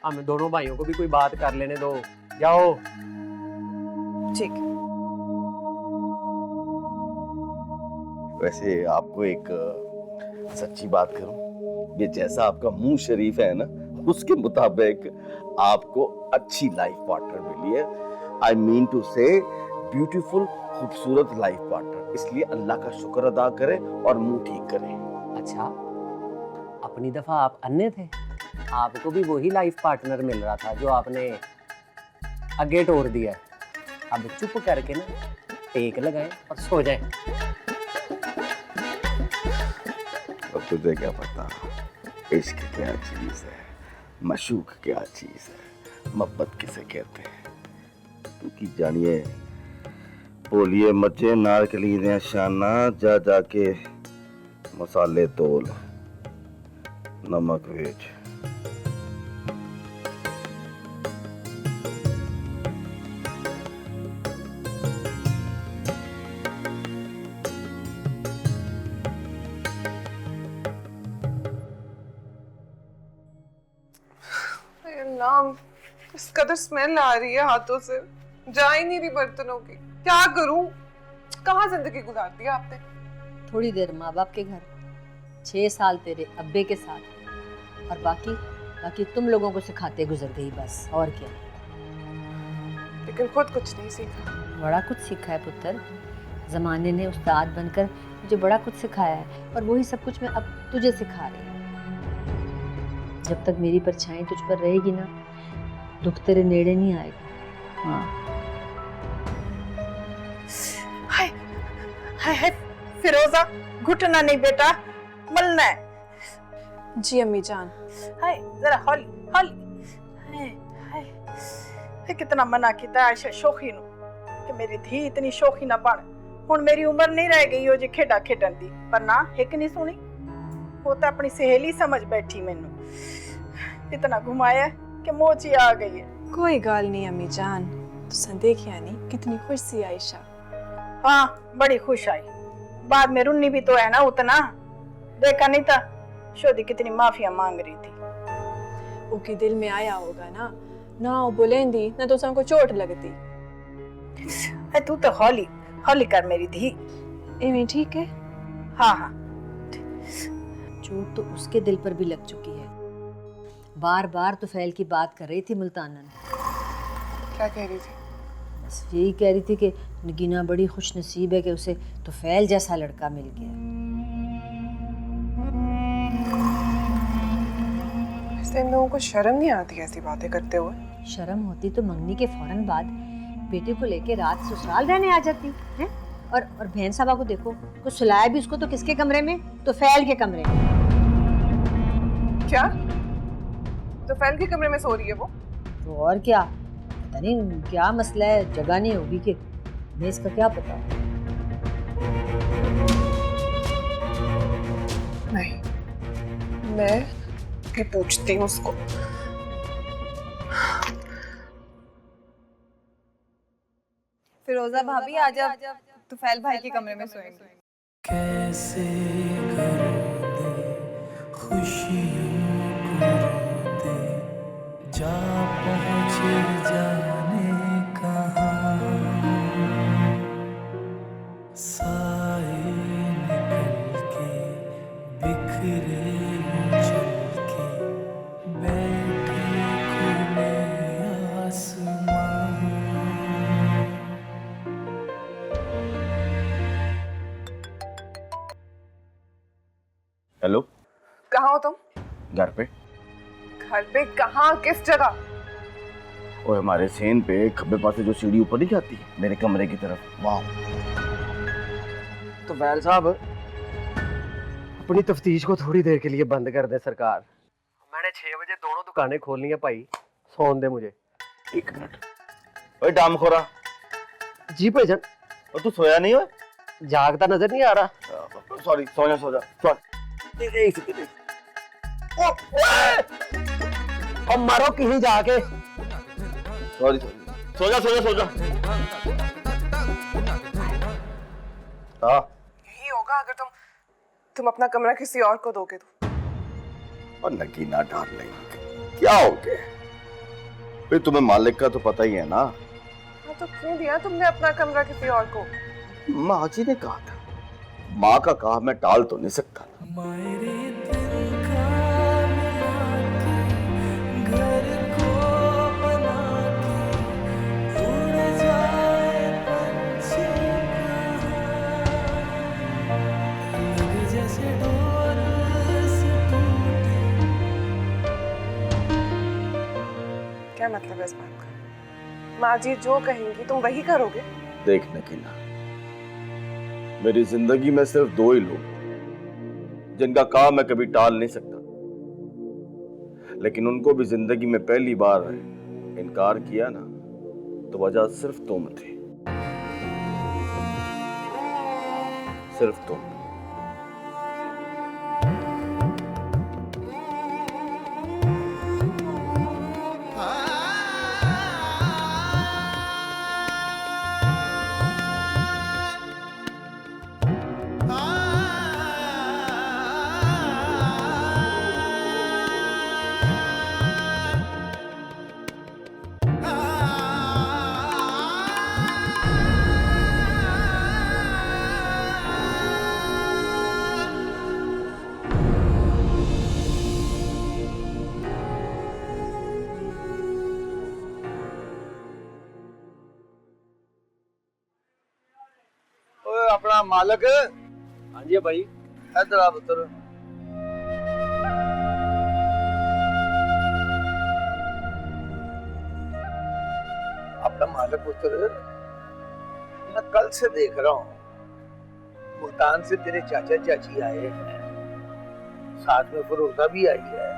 हम दोनों भाइयों को भी कोई बात कर लेने दो। जाओ। ठीक। वैसे आपको एक सच्ची बात करूं, ये जैसा आपका मुंह शरीफ है ना, उसके मुताबिक आपको अच्छी लाइफ पार्टनर मिली है। आई मीन टू से ब्यूटीफुल, खूबसूरत लाइफ पार्टनर। इसलिए अल्लाह का शुक्र अदा करें और मुंह ठीक करें। अच्छा, अपनी दफा आप अन्य थे, आपको भी वही लाइफ पार्टनर मिल रहा था जो आपने आगे तोड़ दिया। अब चुप करके ना टेक लगाएं और सो जाएं। अब तुझे क्या पता इश्क क्या चीज है, मशूक क्या चीज है, मोहब्बत किसे कहते हैं। क्योंकि जानिए, बोलिए मचे नारकली दे शाना, जा जाके मसाले तोल, नमक वेच। नाम इस कदर स्मेल आ रही है हाथों से, जा ही नहीं रही बर्तनों की। क्या करूं? कहाँ जिंदगी गुजार दी आपने? थोड़ी देर माँ बाप के घर, 6 साल तेरे अब्बे के साथ, और बाकी तुम लोगों को सिखाते गुजर गई बस, और क्या। लेकिन खुद कुछ नहीं सीखा। बड़ा कुछ सीखा है पुत्र, जमाने ने उस्ताद बनकर मुझे बड़ा कुछ सिखाया है, और वही सब कुछ मैं अब तुझे सिखा रही हूँ। जब तक मेरी परछाई तुझ पर रहेगी ना, दुख तेरे नेड़े नहीं आएगा। हाँ। हाय हाय हाय, फिरोजा घुटना नहीं बेटा, मलना है। जी अम्मी जान। हाय जरा हौली हौली। हाय हाय, कितना मना किया आयशा शौकी नु कि मेरी धी इतनी शौकी ना बन। हुण मेरी उम्र नहीं रह गई हो जी खेडा खेडन दी, पर ना एक नहीं सुनी। वो तो अपनी सहेली समझ बैठी, मैनू इतना घुमाया कि मोच ही आ गई है। कोई गाल नहीं अम्मी जान, तुसन देखिया नहीं कितनी खुश सी आयशा। हाँ बड़ी खुश आई, बाद में रुन्नी भी तो है ना उतना, देखा नहीं था शोदी कितनी माफिया मांग रही थी। उसके दिल में आया होगा ना, ना वो बुलेंदी ना तो सबको चोट लगती। तू तो हौली हौली कर मेरी धी। एवं ठीक है? हाँ हाँ। चोट तो उसके दिल पर भी लग चुकी है। बार बार तुफैल की बात कर रही थी मुल्तानन। क्या कह रही थी? बस यही कह रही थी कि नगीना बड़ी खुश नसीब है कि उसे तुफैल जैसा लड़का मिल गया। इससे इन लोगों को शर्म नहीं आती ऐसी बातें करते हुए? शर्म होती तो मंगनी के फौरन बाद बेटे को लेके रात ससुराल रहने आ जाती है। और बहन साहबा को देखो, कुछ सुलाया भी उसको तो किसके कमरे में? तुफैल के कमरे में। क्या? तुफैल के कमरे में सो रही है वो? तो और क्या, पता नहीं क्या मसला है, जगह नहीं होगी कि मैं इसका क्या पता। नहीं, मैं भी पूछती हूँ उसको। फिरोजा भाभी आज आप तुफैल भाई के कमरे में सोएंगे। कैसे करो दे खुशियों को दे, जा पहुँचे जाने कहाँ, साए निकल के बिखरे चल के, बैठे खुले आसमां। हेलो, कहाँ हो तुम? घर पे। घर पे कहाँ, किस जगह? और हमारे सेन पे खब्बे पास से जो सीढ़ी ऊपर नहीं जाती मेरे कमरे की तरफ, वाह। तो वैल साहब अपनी तफ्तीश को थोड़ी देर के लिए बंद कर दे सरकार। मैंने 6 बजे दोनों दुकानें खोलनी है भाई, सोन दे मुझे। 1 मिनट। ओए डामखोरा। जी भाईजान। और तू सोया नहीं हो? जागता नजर नहीं आ रहा। सॉरी, सो जा सॉरी। अब मारो कहीं जाके। सॉरी, सो जा। हाँ, यही होगा अगर तुम अपना कमरा किसी और को दोगे तो। और नगीना डार्लिंग, क्या हो गया? भाई तुम्हें मालिक का तो पता ही है ना। हाँ, तो क्यों दिया तुमने अपना कमरा किसी और को? माँ जी ने कहा था, माँ का कहा मैं टाल तो नहीं सकता। क्या मतलब है इस बात का? माँ जी जो कहेंगी तुम वही करोगे? देख नगीना, मेरी जिंदगी में सिर्फ 2 ही लोग जिनका काम मैं कभी टाल नहीं सकता, लेकिन उनको भी जिंदगी में पहली बार इनकार किया ना, तो वजह सिर्फ तुम थी, सिर्फ तुम। अपना मालक। हाँ जी भाई। इधर आ पुत्र। अपना मालक पुत्र, मैं कल से देख रहा हूँ मुल्तान से तेरे चाचा चाची आए हैं, साथ में फिरोजा भी आई है,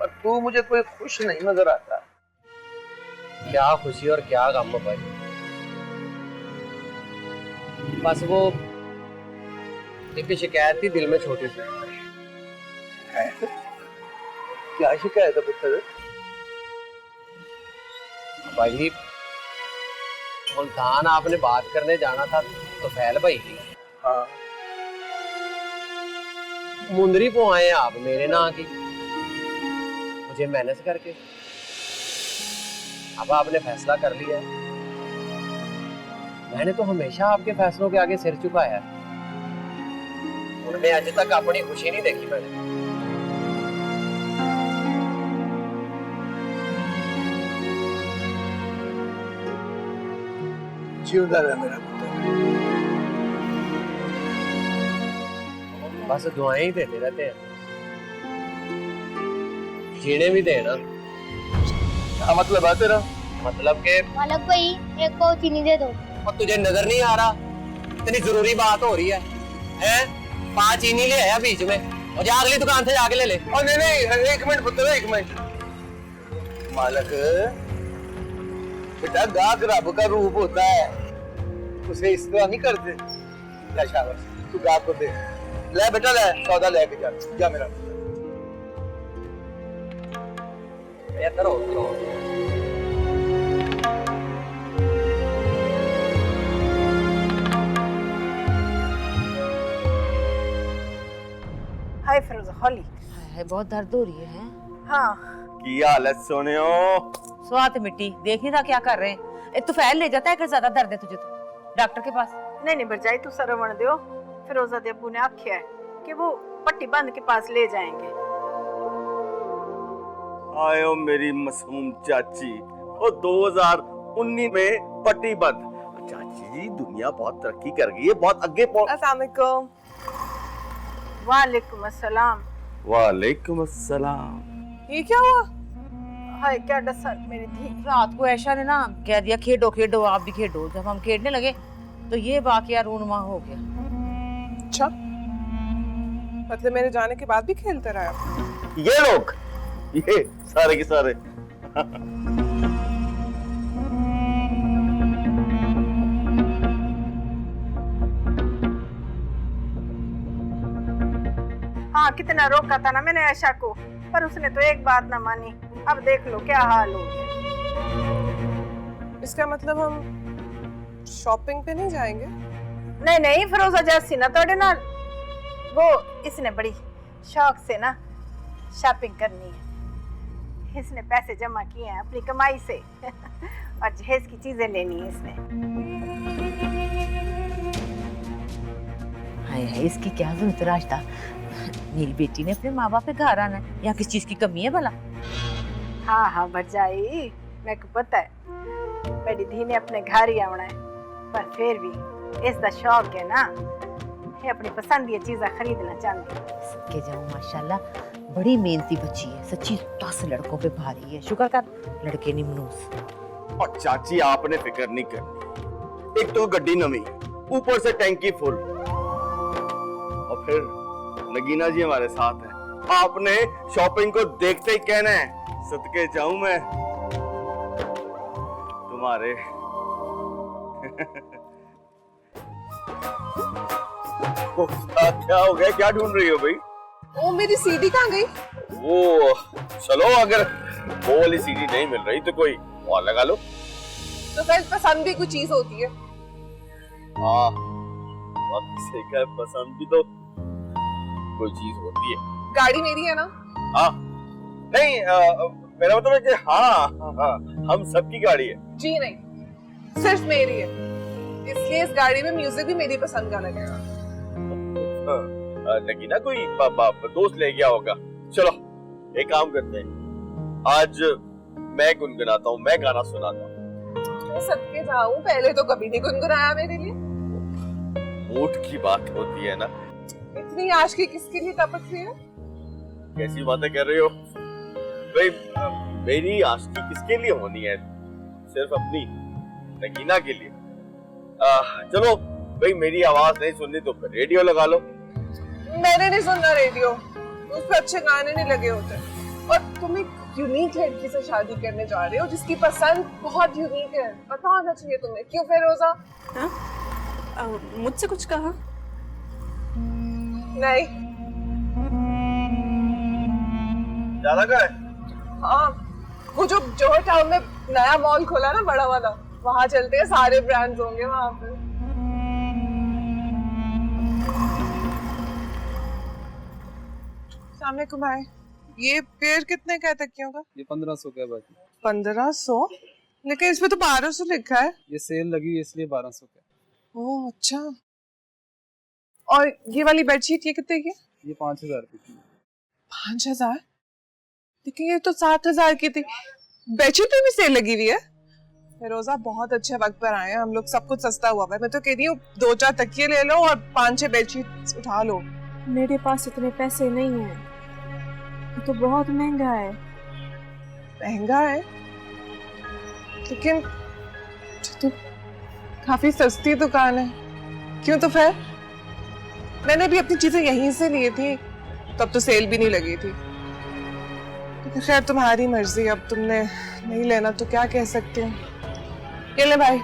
पर तू मुझे कोई खुश नहीं नजर आता। क्या खुशी और क्या गम भाई, बस वो एक शिकायत थी दिल में छोटी सी। क्या शिकायत है पुत्र? भाई मुल्तान आपने बात करने जाना था तुफैल भाई की। हाँ। मुंदरी को आए आप मेरे ना की, मुझे मैनेज करके। अब आपने फैसला कर लिया है। मैंने तो हमेशा आपके फैसलों के आगे सिर झुकाया है। उनमें आज तक अपनी खुशी नहीं देखी मैंने। जिंदा रहे मेरा पुत्र। बस दुआएं ही देते रहते हैं, जीने भी देना। क्या मतलब है तेरा? मतलब के मालिक भाई एक पाव चीनी दे दो। और तुझे नजर नहीं आ रहा इतनी जरूरी बात हो रही है? हैं? 5 चीनी ले आया बीच में और जा अगली दुकान से जाके ले ले। और नहीं, एक मिनट पुत्र, एक मिनट। मालक, बेटा गाहक रब का रूप होता है, उसे इस तरह नहीं करते। ले शाबाश, तू गाहक को दे। ले बेटा ले, सौदा लेके जा मेरा। करो हाय फिरोजा, हौली। है बहुत दर्द हो रही है। हाँ की हालत सोनियो? स्वात मिट्टी देख नहीं रहा क्या कर रहे हैं। एक तो फैल ले जाता है कि ज्यादा दर्द है तुझे तो डॉक्टर के पास। नहीं बरजाई तू सरवण दियो। फिरोजा दे अब्बू ने आख्या है कि वो पट्टी बंद के पास ले जाएंगे। आयो मेरी मासूम चाची, वो 2019 में पट्टी बंद। चाची जी दुनिया बहुत तरक्की कर गई है, बहुत आगे पहुंच। अस्सलाम वालेकुम। वालेकुम अस्सलाम। वालेकुम अस्सलाम। ये क्या हुआ? हाय क्या डसर मेरी थी। रात को ऐशा ने ना कह दिया खेडो खेडो आप भी खेडो। जब हम खेलने लगे तो ये वाकया रूनुमा हो गया। अच्छा, मतलब मेरे जाने के बाद भी खेलते रहे आप? ये लोग, ये सारे के सारे। हाँ कितना रोका था ना मैंने आयशा को, पर उसने तो एक बात ना मानी। अब देख लो क्या हाल हो गया। इसका मतलब हम शॉपिंग पे नहीं जाएंगे? नहीं फिरोजा जैसी ना तोड़े ना, वो इसने बड़ी शौक से ना शॉपिंग करनी है। इसने पैसे जमा किए हैं अपनी कमाई से और जहेज की चीजें लेनी है इसने। हाय इसकी क्या जरूरत रास्ता। मेरी बेटी ने अपने माँ बाप के घर आना है, यहाँ किस चीज की कमी है भला? हाँ भरजाई मेरे को पता है मेरी धी ने अपने घर ही आना है, पर फिर भी इसका शौक है ना, ये अपनी पसंद की चीजें खरीदना चाहती है। के जाऊँ माशाल्लाह, बड़ी मेहनती बच्ची है सच्ची। 10 लड़कों पे भारी है, शुक्र कर लड़के नहीं मनूस। और चाची आपने फिक्र नहीं करनी, एक तो गड्डी नवी, ऊपर से टैंकी फुल, और फिर नगीना जी हमारे साथ है। आपने शॉपिंग को देखते ही कहना है सदके जाऊं मैं तुम्हारे। क्या हो गया, क्या ढूंढ रही हो भाई? ओ मेरी सीडी कहाँ गई? वो चलो, अगर वो वाली सीडी नहीं मिल रही तो कोई और लगा लो। तो फिर पसंद भी कुछ चीज होती है। हाँ सही कहा, पसंद भी तो कोई चीज होती है। गाड़ी मेरी है ना? हाँ नहीं, मेरा मतलब है कि हाँ, हम सबकी गाड़ी है। जी नहीं, सिर्फ मेरी है, इसलिए इस गाड़ी में म्यूजिक भी मेरी पसंद का लगेगा। नगीना कोई दोस्त ले गया होगा। चलो एक काम करते हैं, आज मैं गुनगुनाता हूँ, मैं गाना सुनाता हूँ। सदके जाऊं, पहले तो कभी नहीं गुनगुनाया मेरे लिए। मूड की बात होती है ना। इतनी आशिकी किसके लिए टपक रही है? कैसी बातें कर रही हो भाई? मेरी आशिकी किसके लिए होनी है? सिर्फ अपनी नगीना के लिए। चलो भाई, मेरी आवाज नहीं सुननी तो फिर रेडियो लगा लो। मैंने नहीं सुनना रेडियो, उस पर अच्छे गाने नहीं लगे होते। और तुम एक यूनिक लड़की से शादी करने जा रहे हो जिसकी पसंद बहुत यूनिक है, पता होना चाहिए तुम्हें। क्यों फिरोजा? मुझसे कुछ कहा? नहीं। ज्यादा का है? हाँ, वो जो जोहर टाउन में नया मॉल खोला ना, बड़ा वाला, वहां चलते हैं, सारे ब्रांड्स होंगे वहां पे। सामने कुमार, ये पेड़ कितने का है तकियों का? ये 1500 का है बाकी। 1500? लेकिन इसमें तो 1200 लिखा है। ये सेल लगी हुई है इसलिए 1200 का। ओह अच्छा। और ये वाली बेडशीट ये कितने की? ये 5000 रुपए की। 5000? लेकिन ये तो 7000 की थी। बेडशीट पे भी सेल लगी हुई है? फिरोजा बहुत अच्छे वक्त पर आए हैं, हम लोग सब कुछ सस्ता हुआ है। मैं तो कहती हूँ 2-4 तकिए ले लो और 5-6 बेडशीट उठा लो। मेरे पास इतने पैसे नहीं हैं, ये तो बहुत महंगा है। महंगा है लेकिन तो काफी सस्ती दुकान है। क्यों तो फिर मैंने भी अपनी चीजें यहीं से ली थी, तब तो सेल भी नहीं लगी थी। तो खैर तुम्हारी मर्जी, अब तुमने नहीं लेना तो क्या कह सकते हो। ये ले भाई।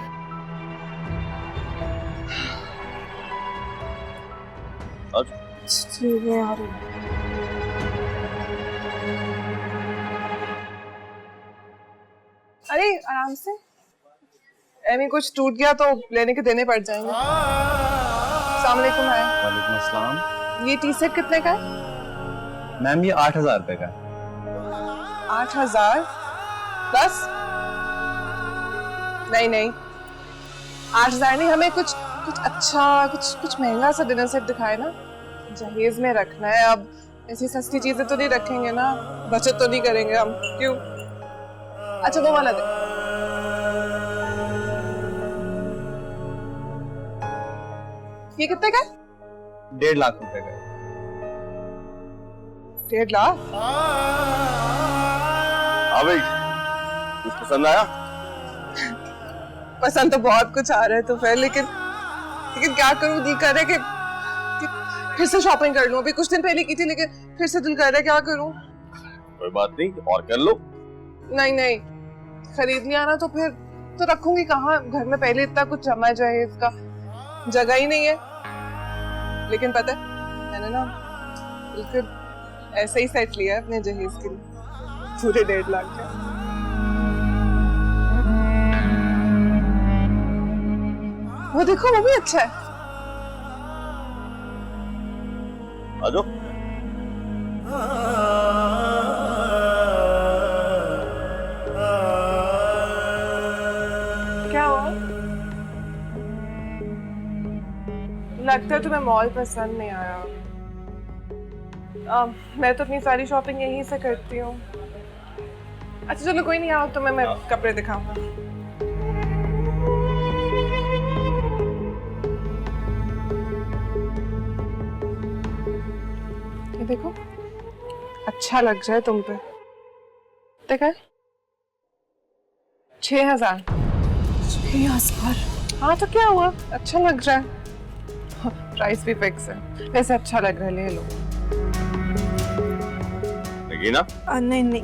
ठीक है यार। अरे आराम से, ऐनी कुछ टूट गया तो लेने के देने पड़ जाएंगे। अस्सलाम वालेकुम। वालेकुम अस्सलाम। ये टी शर्ट कितने का है? मैम ये 8,000 रुपए का है। 8,000 बस? नहीं नहीं, 8,000 नहीं, हमें कुछ अच्छा, कुछ महंगा सा डिनर सेट दिखाए ना, जहेज में रखना है। अब ऐसी सस्ती चीजें तो नहीं रखेंगे ना, बचत तो नहीं करेंगे हम। क्यों? अच्छा वो वाला दे। ये कितने का है? 1.5 लाख रुपए का है। 1.5 लाख? हाँ भाई, कुछ पसंद आया? पसंद तो बहुत कुछ आ रहा है तो फिर, लेकिन क्या करूं, दिल कर रहा है कि फिर से शॉपिंग कर लूं। अभी कुछ दिन पहले की थी लेकिन फिर से दिल कर रहा है, क्या करूं? कोई बात नहीं, और कर लो। नहीं नहीं, खरीद लिया ना तो फिर तो रखूंगी कहाँ? घर में पहले इतना कुछ जमा जाए, इसका जगह ही नहीं है। लेकिन पता है मैंने ना बिल्कुल ऐसे ही सेट लिया है अपने जहेज के लिए, पूरे 1.5 लाख का। वो देखो, वो भी अच्छा है। आ जाओ। क्या हुआ? लगता है तुम्हें मॉल पसंद नहीं आया। मैं तो अपनी सारी शॉपिंग यहीं से करती हूँ। अच्छा चलो कोई नहीं, आओ तुम्हें मैं कपड़े दिखाऊंगा। ये देखो, अच्छा लग रहा है तुम पे। देखा? 6,000। 6,000? हाँ तो क्या हुआ, अच्छा लग रहा है। प्राइस भी फिक्स है, वैसे अच्छा लग रहा है, ले लो। लगी ना? नहीं नहीं,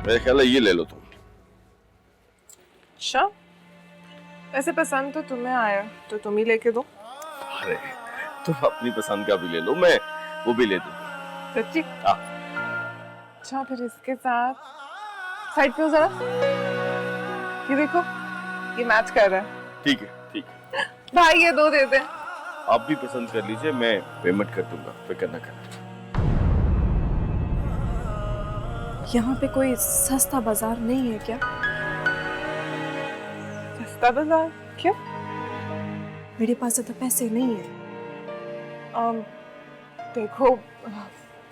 मेरे ख्याल है ये ले लो तुम। अच्छा, वैसे पसंद तो तुम्हें आया तो तुम ही लेके दो। अरे तुम अपनी पसंद का भी ले लो, मैं वो भी ले दूँ। सच्ची? हाँ। अच्छा फिर इसके साथ साइड पे हो जरा, ये देखो, ये मैच कर रहा है। ठीक है ठीक है भाई ये 2 दे दे। आप भी पसंद कर लीजिए, मैं पेमेंट कर दूंगा, फिक्र ना करना। यहाँ पे कोई सस्ता बाजार नहीं है क्या? सस्ता बाजार? क्यों? मेरे पास ज्यादा पैसे नहीं है। देखो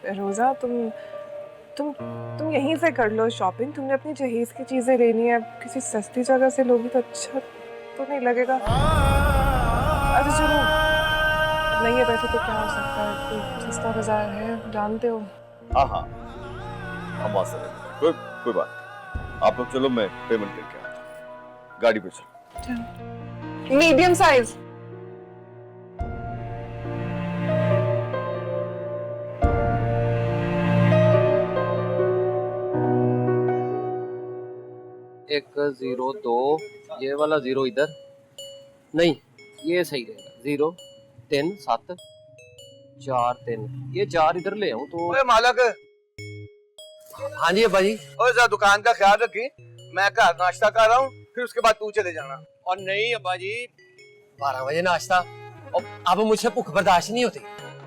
रोजा, तुम यहीं से कर लो शॉपिंग। तुमने अपनी जहेज की चीजें लेनी है, किसी सस्ती जगह से लोगी तो अच्छा तो नहीं लगेगा। अच्छा चलो, नहीं है पैसे तो क्या हो सकता है, कोई सस्ता बाजार है, जानते हो। हाँ हाँ, हम आ सकते, कोई बात नहीं। आप लोग चलो, मैं पेमेंट लेके आता हूँ, गाड़ी पे चलो। Medium size. एक 0 2, ये वाला 0 इधर नहीं, ये सही रहेगा। 0 3 7 4 3, ये 4 इधर ले आऊं तो। ओए मालक। हाँ जी अब्बा जी। और जरा दुकान का ख्याल रखी, मैं घर नाश्ता कर रहा हूँ, फिर उसके बाद तू चले जाना। और नहीं अब्बा जी, 12 बजे नाश्ता, और अब मुझसे भूख बर्दाश्त नहीं होती।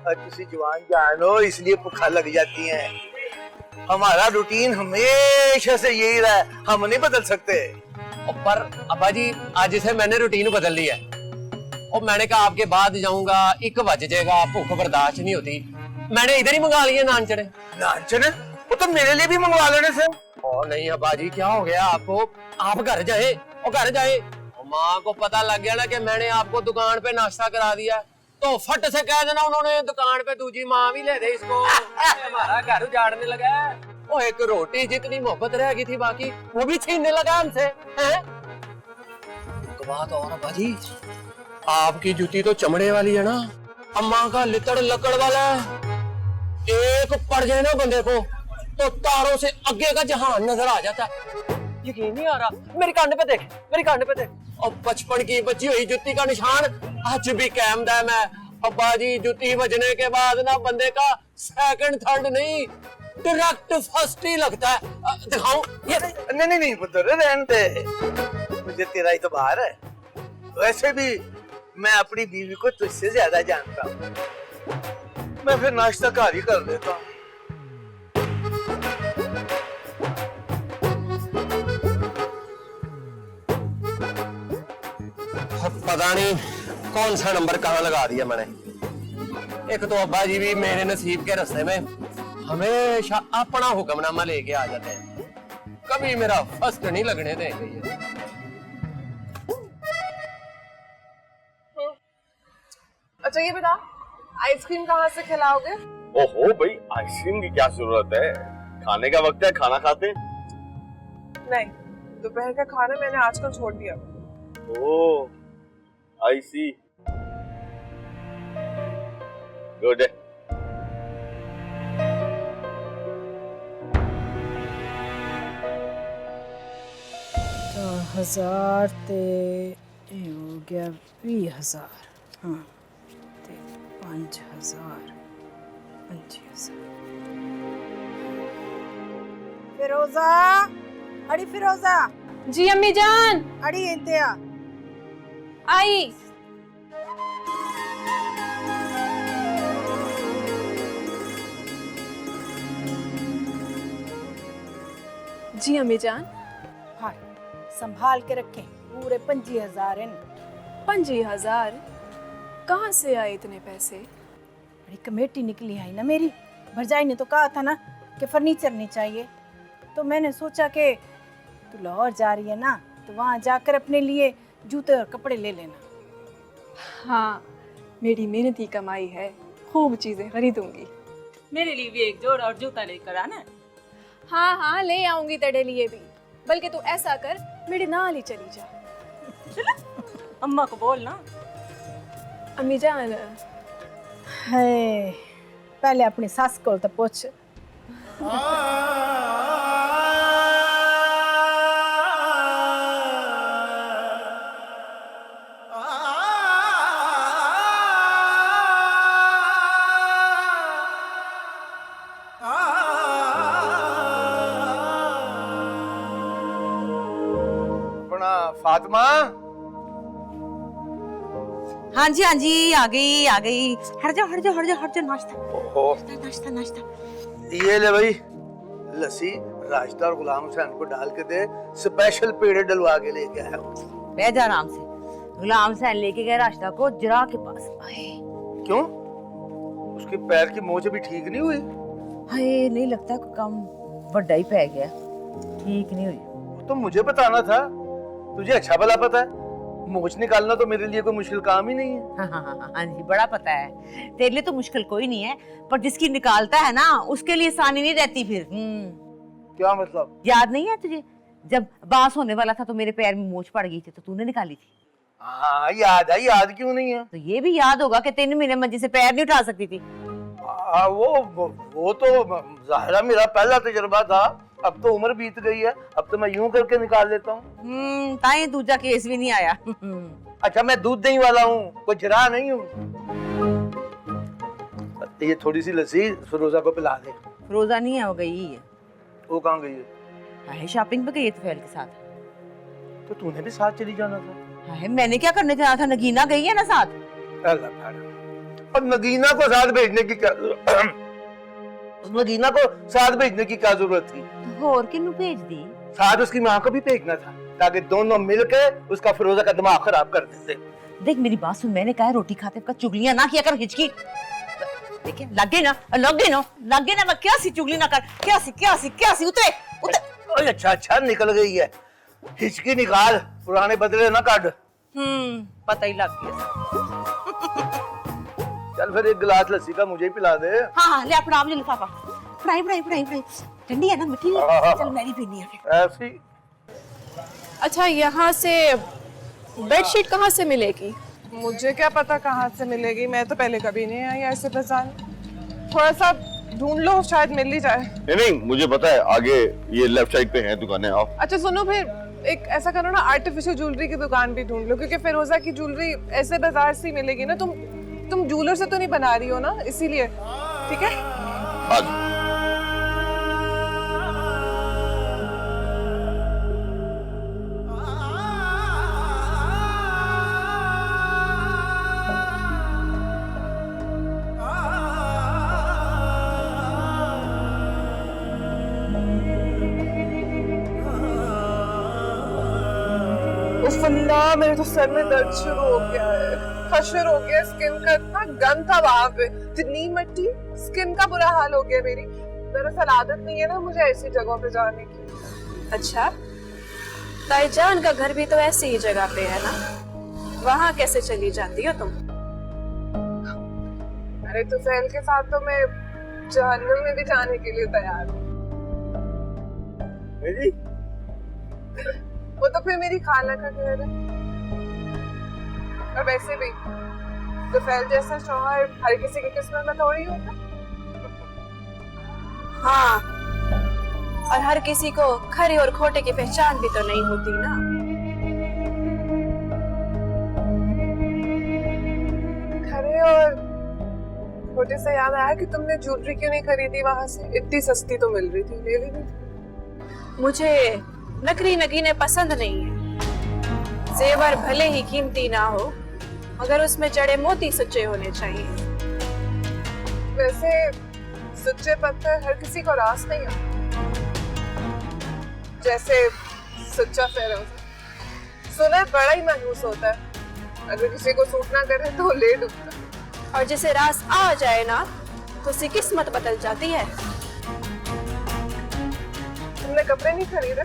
किसी जवान जान हो इसलिए भूखा लग जाती है। हमारा रूटीन हमेशा से यही रहा है, हम नहीं बदल सकते। पर अब्बा जी आज से मैंने रूटीन बदल लिया है, और मैंने कहा आपके बाद जाऊंगा, 1 बज जाएगा, भूख बर्दाश्त नहीं होती, मैंने इधर ही मंगा लिए नान चने। नान चने? वो तो मेरे लिए भी मंगवा लेने से। ओ नहीं अब्बा जी, क्या हो गया आपको? आप घर जाए, और घर जाए। माँ को पता लग गया ना कि मैंने आपको दुकान पे नाश्ता करा दिया, तो फट से कह देना उन्होंने दुकान पे दूसरी माँ भी ले दे इसको। हमारा घर उजाड़ने लगा है। ओ एक रोटी जितनी मोहब्बत रह गई थी बाकी वो भी छीनने लगा हमसे, हैं? एक बात और अब्बा जी, आपकी जूती तो चमड़े वाली है ना, अम्मा का लितड़ लकड़ वाला है। एक पड़ जाए ना बंदे को तो तारों से आगे का जहान नजर आ जाता है। यकीन नहीं आ रहा, मेरे कान पे देख, मेरे कान पे देख। और बचपन की बची हुई जुत्ती का निशान आज भी कायम दायम है। अब्बा जी जुत्ती बजने के बाद ना बंदे का सेकंड थर्ड नहीं, डायरेक्ट फर्स्ट ही लगता है। दिखाऊं? ये नहीं नहीं पुत्र, रहने दे, मुझे तेरा इतबार है। वैसे भी मैं अपनी बीवी को तुझसे ज्यादा जानता हूँ। मैं फिर नाश्ता घर ही कर लेता हूँ। पता नहीं कौन सा नंबर कहाँ लगा दिया मैंने। एक तो अब्बा जी भी मेरे नसीब के रास्ते में हमेशा अपना हुक्मनामा लेके आ जाते हैं, कभी मेरा फर्स्ट नहीं लगने देंगे। अच्छा ये बता, आइसक्रीम कहाँ से खिलाओगे? ओहो भाई, आइसक्रीम की क्या जरूरत है, खाने का वक्त है, खाना खाते। नहीं, दोपहर का खाना मैंने आजकल छोड़ दिया। ओह I see. Good. तो 1000 ते हो गया 20,000, हाँ ते 5,000 5,000। फिरोजा, अड़ी फिरोजा। जी अम्मी जान। अड़ी इंतया आई। जी अम्मी जान। हाँ संभाल के रखें, पूरे 25,000 हैं। 25,000? कहाँ से आए इतने पैसे? बड़ी कमेटी निकली है ना मेरी। भरजाई ने तो कहा था ना कि फर्नीचर नहीं चाहिए, तो मैंने सोचा कि तू लाहौर जा रही है ना, तो वहाँ जाकर अपने लिए जूते और कपड़े ले लेना। हाँ, मेरी मेहनती कमाई है, खूब चीजें खरीदूंगी। मेरे लिए भी एक जोड़ा और जूता लेकर आना। हाँ हाँ ले आऊंगी तेरे लिए भी, बल्कि तू ऐसा कर मेरे नाल ही चली जा। अम्मा को बोलना। अम्मी जान। है पहले अपनी सास को तो पूछ। फातिमा। हाँ जी आ गई आ गई। हट जाओ हट जाओ हट जाओ हट जाओ। नाश्ता नाश्ता नाश्ता। ये ले भाई लस्सी, राजता और गुलाम हुसैन को डाल के दे, स्पेशल पेड़े डलवा के लेके आया हूँ। बैठ जा आराम से। गुलाम हुसैन लेके गए राजता को जरा के पास। क्यों? उसके पैर की मोच अभी ठीक नहीं हुई? हाय नहीं लगता कोई काम बड़ा ही पै गया, ठीक नहीं हुई। तो मुझे बताना था, तुझे अच्छा भला पता है, मोच निकालना तो मेरे लिए कोई मुश्किल काम ही नहीं है। हाँ जी बड़ा पता है, तेरे लिए तो मुश्किल कोई नहीं है, पर जिसकी निकालता है ना उसके लिए आसानी नहीं रहती फिर। क्या मतलब? याद नहीं है तुझे जब बास होने वाला था तो मेरे पैर में मोच पड़ गई थी तो तूने निकाली थी? हाँ याद है, याद क्यों नहीं है? तो ये भी याद होगा कि 3 महीने मंजी से पैर नहीं उठा सकती थी। वो तो ज़ाहिरा मेरा पहला तजुर्बा था, अब तो उम्र बीत गई है, अब तो मैं यूं करके निकाल लेता हूँ। ताई दूजा केस भी नहीं आया। अच्छा मैं दूध दही वाला हूँ, कोई जरा नहीं हूँ। ये थोड़ी सी लस्सी फिरोजा को पिला दे। फिरोजा नहीं है, वो गई है। वो कहाँ गई है? शॉपिंग पे गई है तुफैल के साथ। तो तूने भी साथ चली जाना था। मैंने क्या करने जाना था, नगीना गई है ना साथ। और नगीना को साथ भेजने की क्या नगीना को साथ भेजने की क्या जरूरत थी? और किन्नू भेज दी? साथ उसकी माँ को भी भेजना था, ताकि दोनों मिलकर उसका फिरोजा का दिमाग खराब कर देते। देख मेरी बात सुन, मैंने कहा रोटी खाते वक्त चुगलियां ना किया कर, हिचकी। देखे लगे ना मैं क्या सी चुगली ना कर, क्या सी उतरे उतरे ओए अच्छा अच्छा निकल गई है। हिचकी निकाल, पुराने बदले ना काट। पता ही लग गया। चल फिर एक गिलास लस्सी का मुझे ही पिला दे। हाँ ले अपना आप ले लिफाफा। पढ़ाई ठंडी है ना मीठी है। चल मैं भी पीनी है ऐसी। अच्छा यहाँ से बेडशीट कहाँ से मिलेगी? मुझे क्या पता कहाँ से मिलेगी, मैं तो पहले कभी नहीं आई ऐसे बाजार। थोड़ा सा ढूंढ लो, शायद मिल ही जाए। नहीं मुझे पता है, आगे ये लेफ्ट साइड पे है दुकानें। आओ। अच्छा सुनो, फिर एक ऐसा करो ना, आर्टिफिशियल ज्वेलरी की दुकान भी ढूंढ लो, क्योंकि फिरोजा की ज्वेलरी ऐसे बाजार से मिलेगी ना। तुम ज्वेलर से तो नहीं बना रही हो ना, इसीलिए। ठीक है अल्लाह, मेरे तो सर में दर्द शुरू हो गया है, खशर हो गया, स्किन का इतना गंद था वहां पे, इतनी मिट्टी, स्किन का बुरा हाल हो गया मेरी। दरअसल आदत नहीं है ना मुझे ऐसी जगहों पे जाने की। अच्छा, ताईजान का घर भी तो ऐसी ही जगह पे है ना, वहाँ कैसे चली जाती हो तुम? अरे तुफैल के साथ तो मैं जहन्नुम में भी जाने के लिए तैयार हूँ। वो तो फिर मेरी खाला का घर है। और वैसे भी तुफैल जैसा शौहर हर किसी की किस्मत में थोड़ी होता। हाँ, और हर किसी को खरे और खोटे की पहचान भी तो नहीं होती ना। खरे और खोटे से याद आया कि तुमने ज्वेलरी क्यों नहीं खरीदी वहां से? इतनी सस्ती तो मिल रही थी, ले ली थी। मुझे नकली नगीने पसंद नहीं है। जेवर भले ही कीमती ना हो, मगर उसमें जड़े मोती सच्चे होने चाहिए। वैसे सच्चे पत्थर हर किसी को रास नहीं है, जैसे सच्चा फिरोजा। सुना बड़ा ही मायूस होता है, अगर किसी को सूट ना करे तो ले डूबता। और जिसे रास आ जाए ना, तो उसकी किस्मत बदल जाती है। तुमने कपड़े नहीं खरीदे?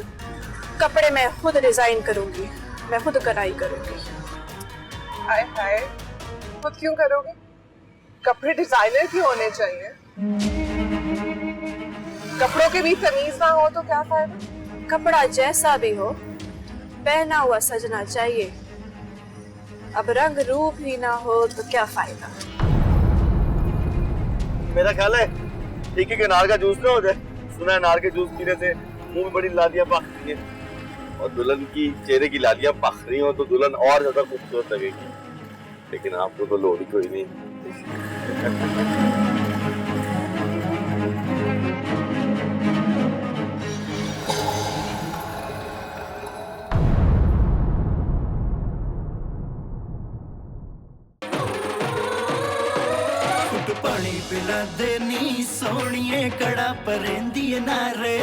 कपड़े मैं खुद डिजाइन करूंगी, मैं खुद कढ़ाई करूंगी। हाय हाय, खुद क्यों करोगे? कपड़े डिजाइनर क्यों होने चाहिए? कपड़ों के भी तमीज ना हो तो क्या फायदा? कपड़ा जैसा भी हो, पहना हुआ सजना चाहिए। अब रंग रूप ही ना हो तो क्या फायदा? मेरा ख्याल है ठीक है कि अनार का जूस ना हो जाए। सुना है अनार के जूस पीने से मुंह में बड़ी लालियां पाकती हैं, और दुल्हन की चेहरे की लालियां पाक रही हो तो दुल्हन और ज्यादा खूबसूरत लगेगी। लेकिन आपको तो लोड़ ही कोई नहीं। पानी पिला दे नी सोनिए, कड़ा परेंदी नारे।